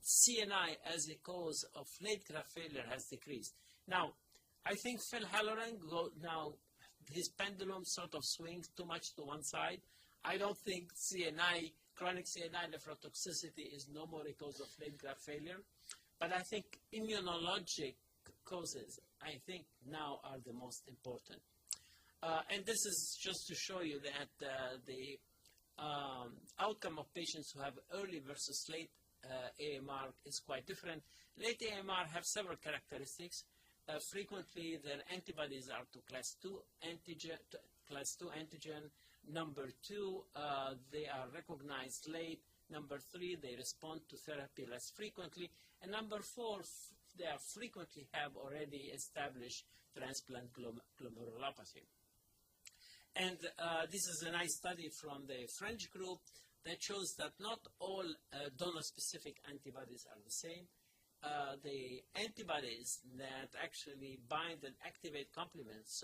CNI as a cause of late graft failure has decreased. Now, I think Phil Halloran, now his pendulum sort of swings too much to one side. I don't think CNI, chronic CNI nephrotoxicity is no more a cause of late graft failure. But I think immunologic causes, I think, now are the most important. And this is just to show you that the outcome of patients who have early versus late AMR is quite different. Late AMR have several characteristics. Frequently, their antibodies are to class 2 antigen. Number 2, they are recognized late. Number 3, they respond to therapy less frequently. And number 4, they are frequently have already established transplant glomerulopathy. And this is a nice study from the French group that shows that not all donor-specific antibodies are the same. the antibodies that actually bind and activate complements,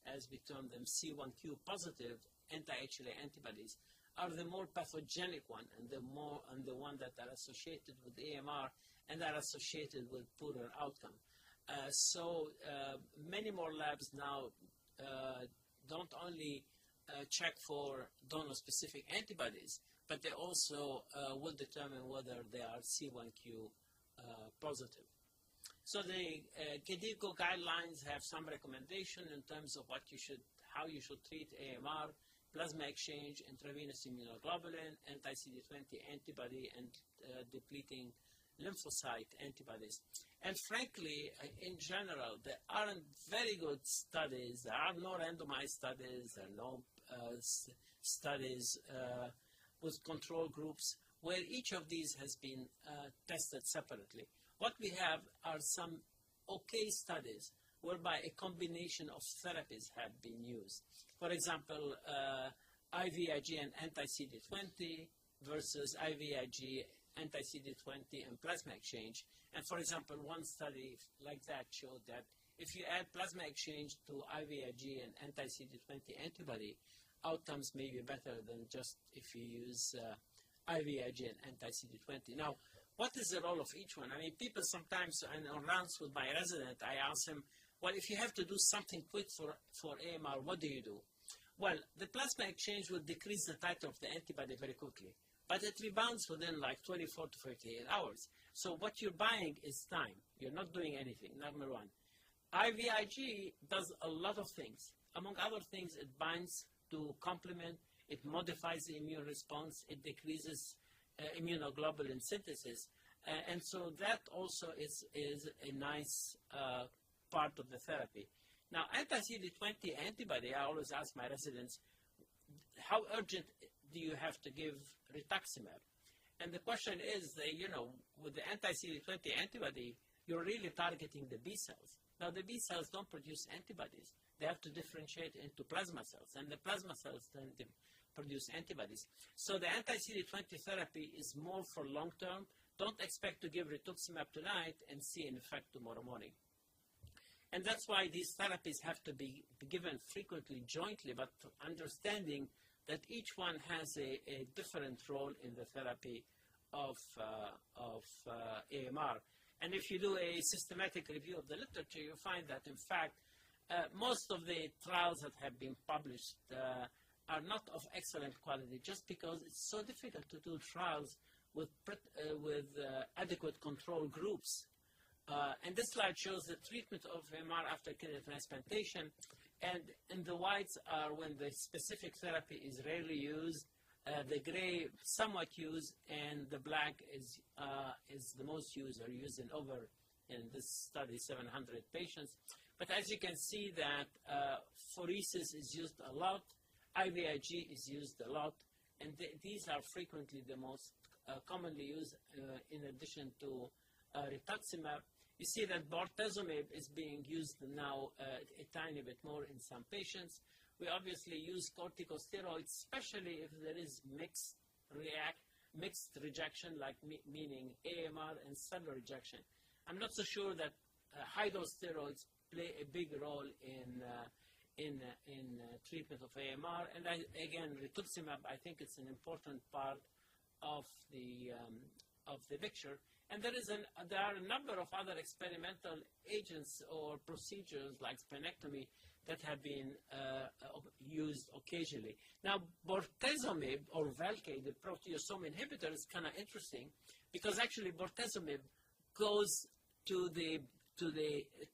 as we term them, C1q positive anti-HLA antibodies, are the more pathogenic one and the one that are associated with AMR and are associated with poorer outcome. Many more labs now don't only check for donor-specific antibodies, but they also will determine whether they are C1q positive. So the KDIGO guidelines have some recommendation in terms of how you should treat AMR, plasma exchange, intravenous immunoglobulin, anti-CD20 antibody, and depleting lymphocyte antibodies. And frankly, in general, there aren't very good studies. There are no randomized studies. There are no studies with control groups where each of these has been tested separately. What we have are some okay studies whereby a combination of therapies have been used. For example, IVIG and anti-CD20 versus IVIG, anti-CD20, and plasma exchange. And for example, one study like that showed that if you add plasma exchange to IVIG and anti-CD20 antibody, outcomes may be better than just if you use IVIG and anti-CD20. Now, what is the role of each one? I mean, people sometimes, and on rounds with my resident, I ask him, well, if you have to do something quick for AMR, what do you do? Well, the plasma exchange will decrease the titer of the antibody very quickly, but it rebounds within like 24 to 48 hours. So what you're buying is time. You're not doing anything, number one. IVIG does a lot of things. Among other things, it binds to complement, it modifies the immune response, it decreases immunoglobulin synthesis, and so that also is a nice part of the therapy. Now, anti-CD20 antibody, I always ask my residents, how urgent do you have to give rituximab? And the question is, with the anti-CD20 antibody, you're really targeting the B cells. Now, the B cells don't produce antibodies. They have to differentiate into plasma cells, and the plasma cells then produce antibodies. So the anti-CD20 therapy is more for long term. Don't expect to give rituximab tonight and see an effect tomorrow morning. And that's why these therapies have to be given frequently jointly, but understanding that each one has a different role in the therapy of AMR. And if you do a systematic review of the literature, you find that, in fact, most of the trials that have been published are not of excellent quality just because it's so difficult to do trials with adequate control groups. And this slide shows the treatment of AMR after kidney transplantation. And the whites are when the specific therapy is rarely used, the gray somewhat used, and the black is the most used, or used in this study, 700 patients. But as you can see that phoresis is used a lot, IVIG is used a lot, and these are frequently the most commonly used in addition to rituximab. You see that bortezomib is being used now a tiny bit more in some patients. We obviously use corticosteroids, especially if there is mixed rejection, like meaning AMR and cellular rejection. I'm not so sure that high-dose steroids play a big role in treatment of AMR. And again, rituximab, I think it's an important part of the picture. And there are a number of other experimental agents or procedures like splenectomy that have been used occasionally. Now, bortezomib or Velcade, the proteasome inhibitor, is kind of interesting because actually bortezomib goes to the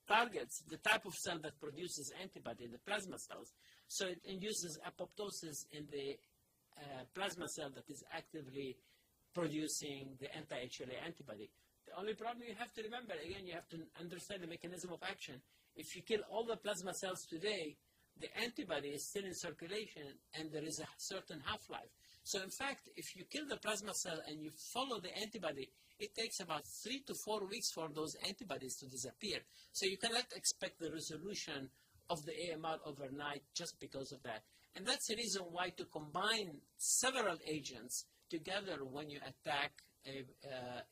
targets, the type of cell that produces antibody, the plasma cells. So it induces apoptosis in the plasma cell that is actively producing the anti-HLA antibody. The only problem you have to remember, again, you have to understand the mechanism of action. If you kill all the plasma cells today, the antibody is still in circulation and there is a certain half-life. So in fact, if you kill the plasma cell and you follow the antibody, it takes about 3 to 4 weeks for those antibodies to disappear. So you cannot expect the resolution of the AMR overnight just because of that. And that's the reason why to combine several agents together when you attack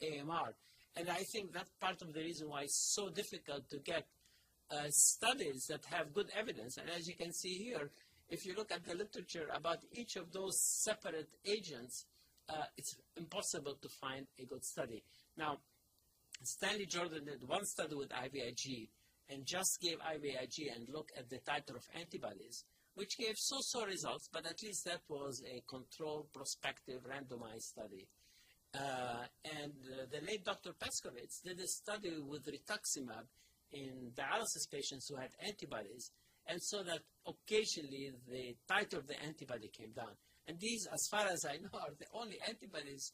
AMR. And I think that's part of the reason why it's so difficult to get studies that have good evidence. And as you can see here, if you look at the literature about each of those separate agents, it's impossible to find a good study. Now, Stanley Jordan did one study with IVIG and just gave IVIG and looked at the titer of antibodies, which gave so-so results, but at least that was a controlled, prospective, randomized study. The late Dr. Peskovitz did a study with rituximab in dialysis patients who had antibodies, and so that occasionally the titer of the antibody came down. And these, as far as I know, are the only antibodies,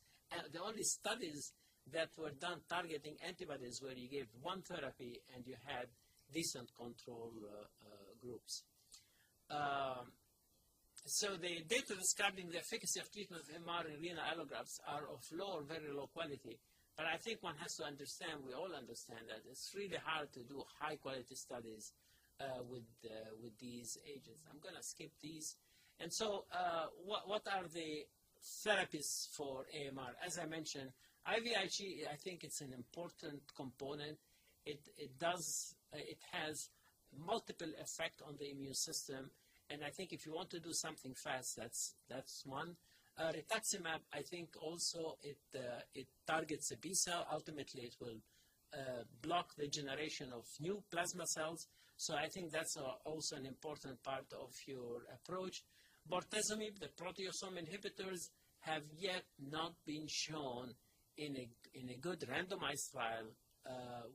the only studies that were done targeting antibodies where you gave one therapy and you had decent control groups. So the data describing the efficacy of treatment of MR in renal allografts are of low or very low quality. But I think one has to understand, we all understand that it's really hard to do high quality studies with these agents. I'm going to skip these. And so what are the therapies for AMR? As I mentioned, IVIG, I think it's an important component. It has multiple effect on the immune system. And I think if you want to do something fast, that's one. Rituximab, I think also it targets the B cell. Ultimately, it will block the generation of new plasma cells. So I think that's also an important part of your approach. Bortezomib, the proteasome inhibitors, have yet not been shown in a good randomized trial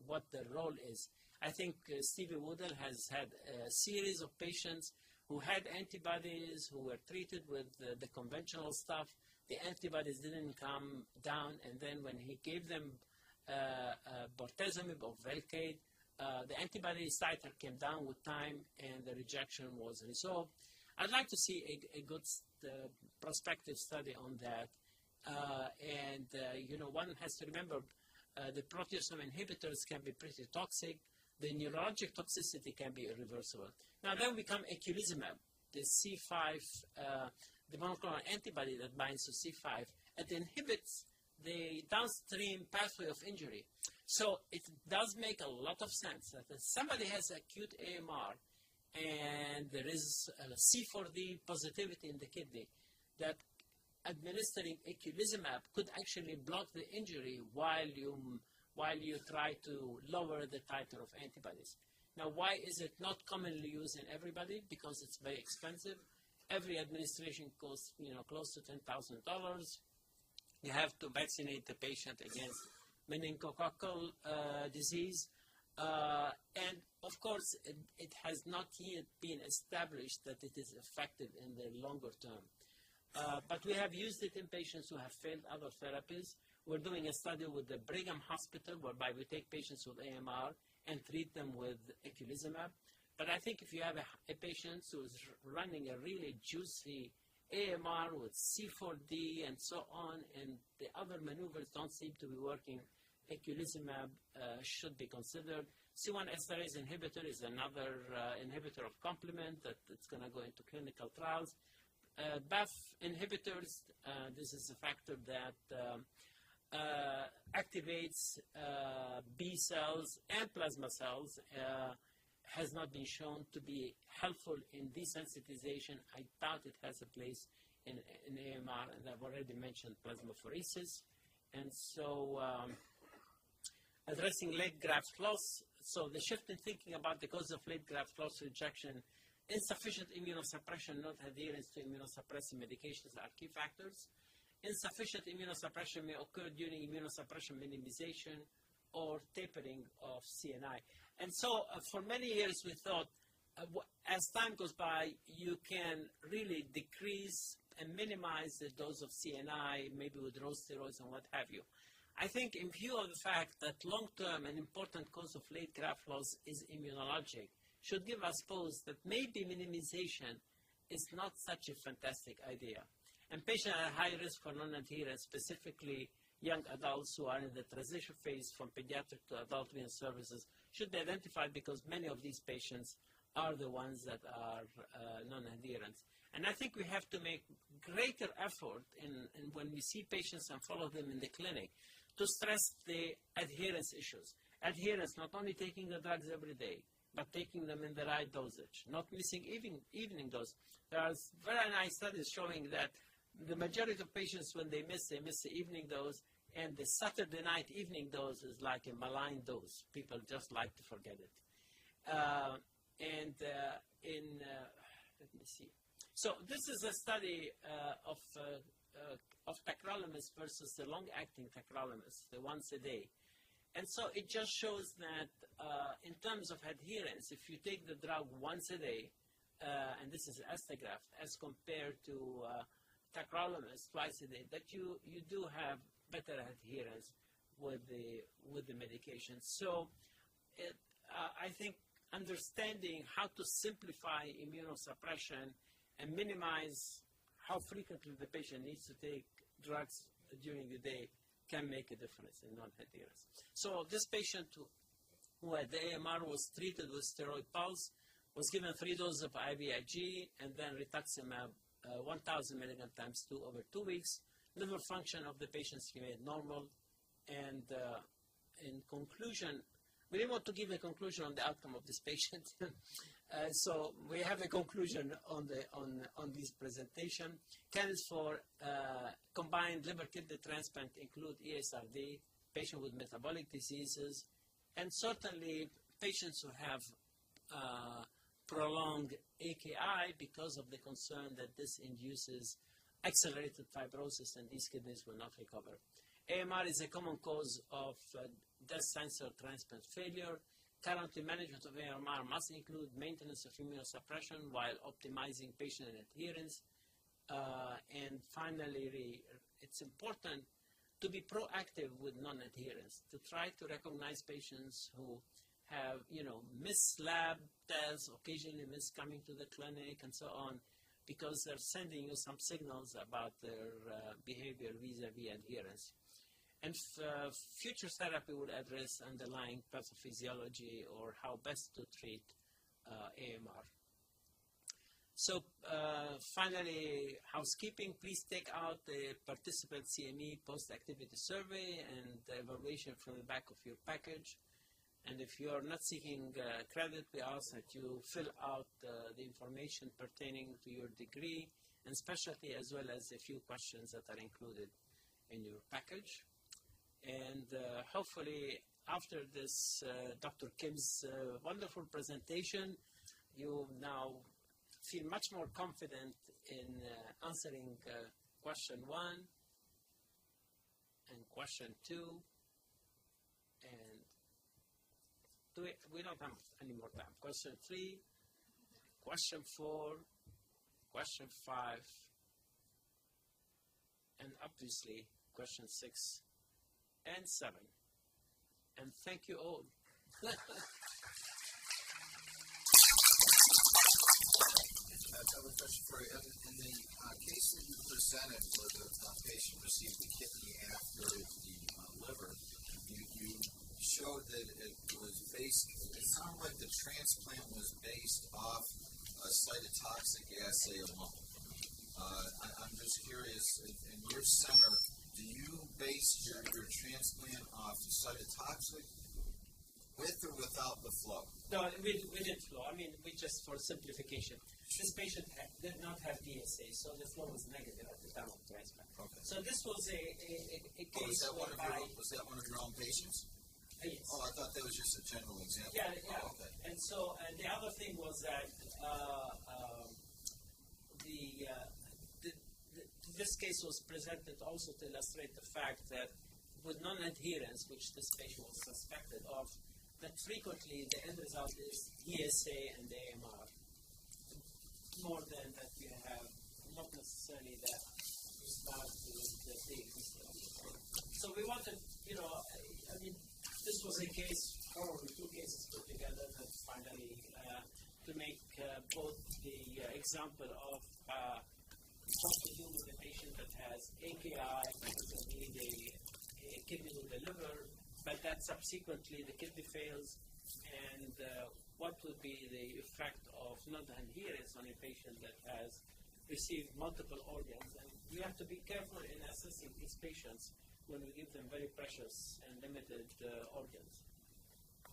what the role is. I think Stevie Woodall has had a series of patients who had antibodies, who were treated with the conventional stuff. The antibodies didn't come down, and then when he gave them bortezomib or Velcade, the antibody titer came down with time, and the rejection was resolved. I'd like to see a good prospective study on that. One has to remember the proteasome inhibitors can be pretty toxic. The neurologic toxicity can be irreversible. Now then we come eculizumab, the C5, the monoclonal antibody that binds to C5. It inhibits the downstream pathway of injury. So it does make a lot of sense that if somebody has acute AMR and there is a C4D positivity in the kidney, that administering eculizumab could actually block the injury while you try to lower the titer of antibodies. Now, why is it not commonly used in everybody? Because it's very expensive. Every administration costs, close to $10,000. You have to vaccinate the patient against meningococcal disease. And of course, it has not yet been established that it is effective in the longer term. But we have used it in patients who have failed other therapies. We're doing a study with the Brigham Hospital whereby we take patients with AMR and treat them with eculizumab. But I think if you have a patient who is running a really juicy AMR with C4D and so on, and the other maneuvers don't seem to be working, eculizumab should be considered. C1 esterase inhibitor is another inhibitor of complement that's going to go into clinical trials. BAF inhibitors, this is a factor that activates B cells and plasma cells, has not been shown to be helpful in desensitization. I doubt it has a place in AMR, and I've already mentioned plasmapheresis. And so addressing late graft loss, so the shift in thinking about the cause of late graft loss rejection, insufficient immunosuppression, not adherence to immunosuppressive medications are key factors. Insufficient immunosuppression may occur during immunosuppression minimization or tapering of CNI. And so for many years we thought as time goes by, you can really decrease and minimize the dose of CNI, maybe with raw steroids and what have you. I think in view of the fact that long-term an important cause of late graft loss is immunologic, should give us pause that maybe minimization is not such a fantastic idea. And patients at high risk for non-adherence, specifically young adults who are in the transition phase from pediatric to adult venous services, should be identified because many of these patients are the ones that are non-adherent. And I think we have to make greater effort in when we see patients and follow them in the clinic to stress the adherence issues. Adherence, not only taking the drugs every day, but taking them in the right dosage, not missing evening dose. There are very nice studies showing that the majority of patients, when they miss the evening dose, and the Saturday night evening dose is like a malign dose. People just like to forget it. Let me see. So this is a study of tacrolimus versus the long-acting tacrolimus, the once a day. And so it just shows that in terms of adherence, if you take the drug once a day, and this is Astagraph, as compared to tacrolimus twice a day, that you do have better adherence with the medication. So I think understanding how to simplify immunosuppression and minimize how frequently the patient needs to take drugs during the day can make a difference in non-adherence. So this patient who had the AMR was treated with steroid pulse, was given 3 doses of IVIG, and then rituximab 1,000 milligrams times 2 over 2 weeks. Liver function of the patients remained normal, and in conclusion, we didn't want to give a conclusion on the outcome of this patient. So we have a conclusion on this presentation. Candidates for combined liver kidney transplant include ESRD, patients with metabolic diseases, and certainly patients who have prolonged AKI because of the concern that this induces accelerated fibrosis and these kidneys will not recover. AMR is a common cause of death, sensor transplant failure. Currently, management of AMR must include maintenance of immunosuppression while optimizing patient adherence. And finally, it's important to be proactive with non-adherence, to try to recognize patients who have, missed lab tests, occasionally miss coming to the clinic, and so on, because they're sending you some signals about their behavior vis-a-vis adherence. And future therapy would address underlying pathophysiology or how best to treat AMR. So finally, housekeeping, please take out the participant CME post-activity survey and the evaluation from the back of your package. And if you are not seeking credit, we ask that you fill out the information pertaining to your degree and specialty, as well as a few questions that are included in your package. And hopefully, after this, Dr. Kim's wonderful presentation, you now feel much more confident in answering question 1 and question 2. And we don't have any more time. Question 3, question 4, question 5, and obviously question 6 and 7. And thank you all. I have a question for you. In the case that you presented where the patient received the kidney after the liver, you showed that it sounded like the transplant was based off a cytotoxic assay alone. I'm just curious, in your center, do you base your transplant off the cytotoxic with or without the flow? No, we did flow. I mean, we just, for simplification, this patient did not have DSA, so the flow was negative at the time of transplant. Okay. So this was a case was that one of your own patients? Yes. Oh, I thought that was just a general example. Yeah. Oh, okay. And so, the other thing was that this case was presented also to illustrate the fact that with non-adherence, which this patient was suspected of, that frequently the end result is ESA and AMR, more than that you have not necessarily that response to the existing. So we wanted, this was a case, probably 2 cases put together that finally to make both the example of what to do with a patient that has AKI, because they need a kidney with the liver, but that subsequently the kidney fails, and what would be the effect of non-adherence on a patient that has received multiple organs. And we have to be careful in assessing these patients when we give them very precious and limited organs.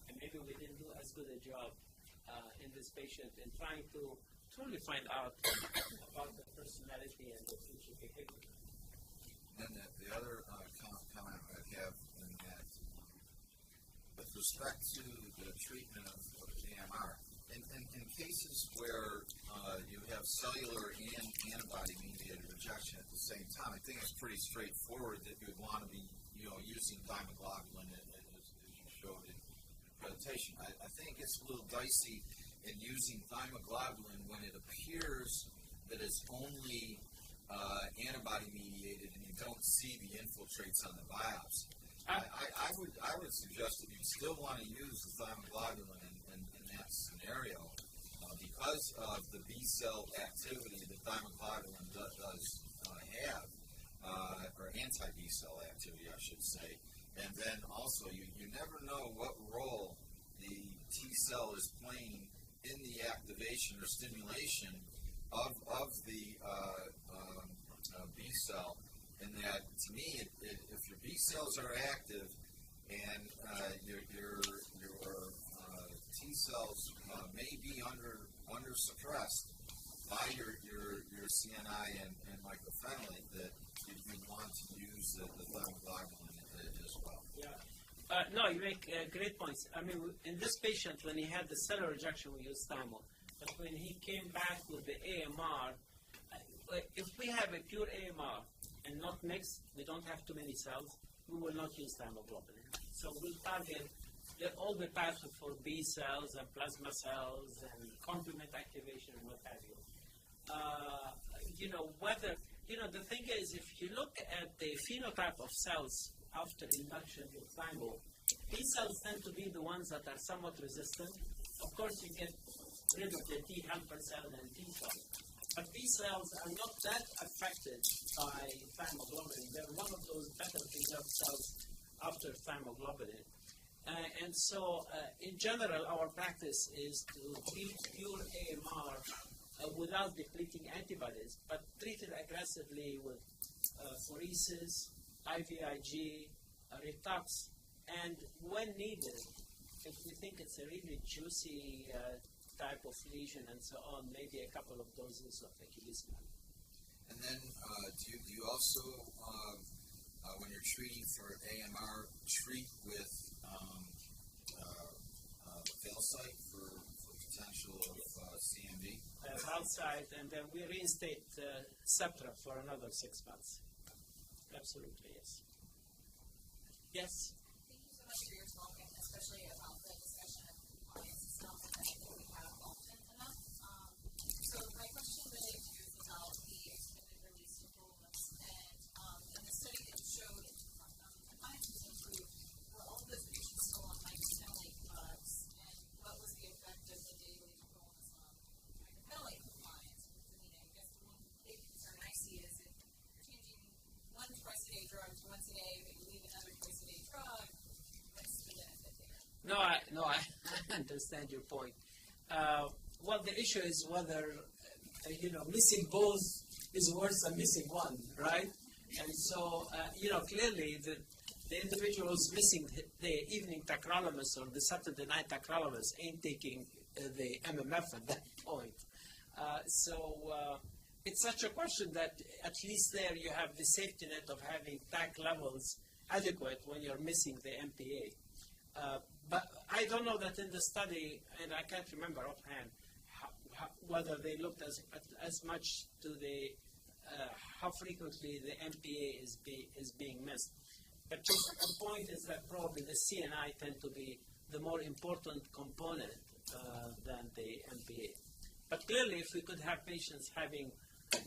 And maybe we didn't do as good a job in this patient in trying to truly find out about the personality and the future behavior. And the other comment I'd have in that, with respect to the treatment of AMR, in cases where you have cellular and antibody-mediated rejection at the same time, I think it's pretty straightforward that you would want to be, using thymoglobulin as you showed in the presentation. I think it's a little dicey in using thymoglobulin when it appears that it's only antibody-mediated and you don't see the infiltrates on the biopsy. I would suggest that you still want to use the thymoglobulin in that scenario because of the B-cell activity that thymoglobulin does have, or anti-B-cell activity, I should say. And then also, you never know what role the T-cell is playing in the activation or stimulation of the B-cell. And that, to me, if your B-cells are active and your T-cells may be under suppressed by your CNI and mycophenolate, that you want to use the thymoglobulin as well. Yeah. No, you make great points. I mean, in this patient, when he had the cellular rejection, we used thymo. But when he came back with the AMR, if we have a pure AMR and not mixed, we don't have too many cells, we will not use thymoglobulin. So we'll target all the pathways for B cells and plasma cells and complement activation and what have you. The thing is, if you look at the phenotype of cells after induction with thymo, B cells tend to be the ones that are somewhat resistant. Of course, you get rid of the T helper cell and T cells. But B cells are not that affected by thymoglobulin. They're one of those better preserved cells after thymoglobulin. And so, in general, our practice is to treat pure AMR without depleting antibodies, but treat it aggressively with phoresis, IVIG, retox, and when needed, if we think it's a really juicy type of lesion and so on, maybe a couple of doses of eculizumab. And then, do you also, when you're treating for AMR, treat with Valsite for potential of CMV? Valsite, and then we reinstate Septra for another 6 months. Absolutely, yes. Yes? Thank you so much for your talk, and especially about the discussion of compliance. It's not something I think we have often enough. So my question really is about the extended release enrollments. And in the study that you showed, compliance was improved. Were all of those patients still on mycophenolate drugs? And what was the effect of the daily enrollments on mycophenolate compliance? Because, I guess the one big concern I see is if you're changing one twice-a-day drug to once a day, but you leave another twice-a-day drug, what's the benefit there? No, I understand your point. Well, the issue is whether, missing both is worse than missing one, right? And so, clearly the individual who's missing the evening tacrolimus or the Saturday night tacrolimus ain't taking the MMF at that point. It's such a question that at least there you have the safety net of having TAC levels adequate when you're missing the MPA. But I don't know that in the study, and I can't remember offhand, whether they looked as much to the how frequently the MPA is being missed. But the point is that probably the CNI tend to be the more important component than the MPA. But clearly, if we could have patients having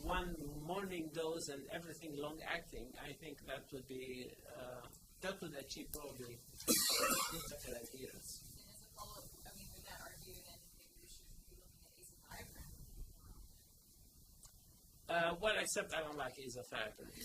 one morning dose and everything long-acting, I think that would be that would achieve probably better adherence. And as a follow-up, would that argue then maybe we should be looking at azathioprine? Well, except I don't like azathioprine.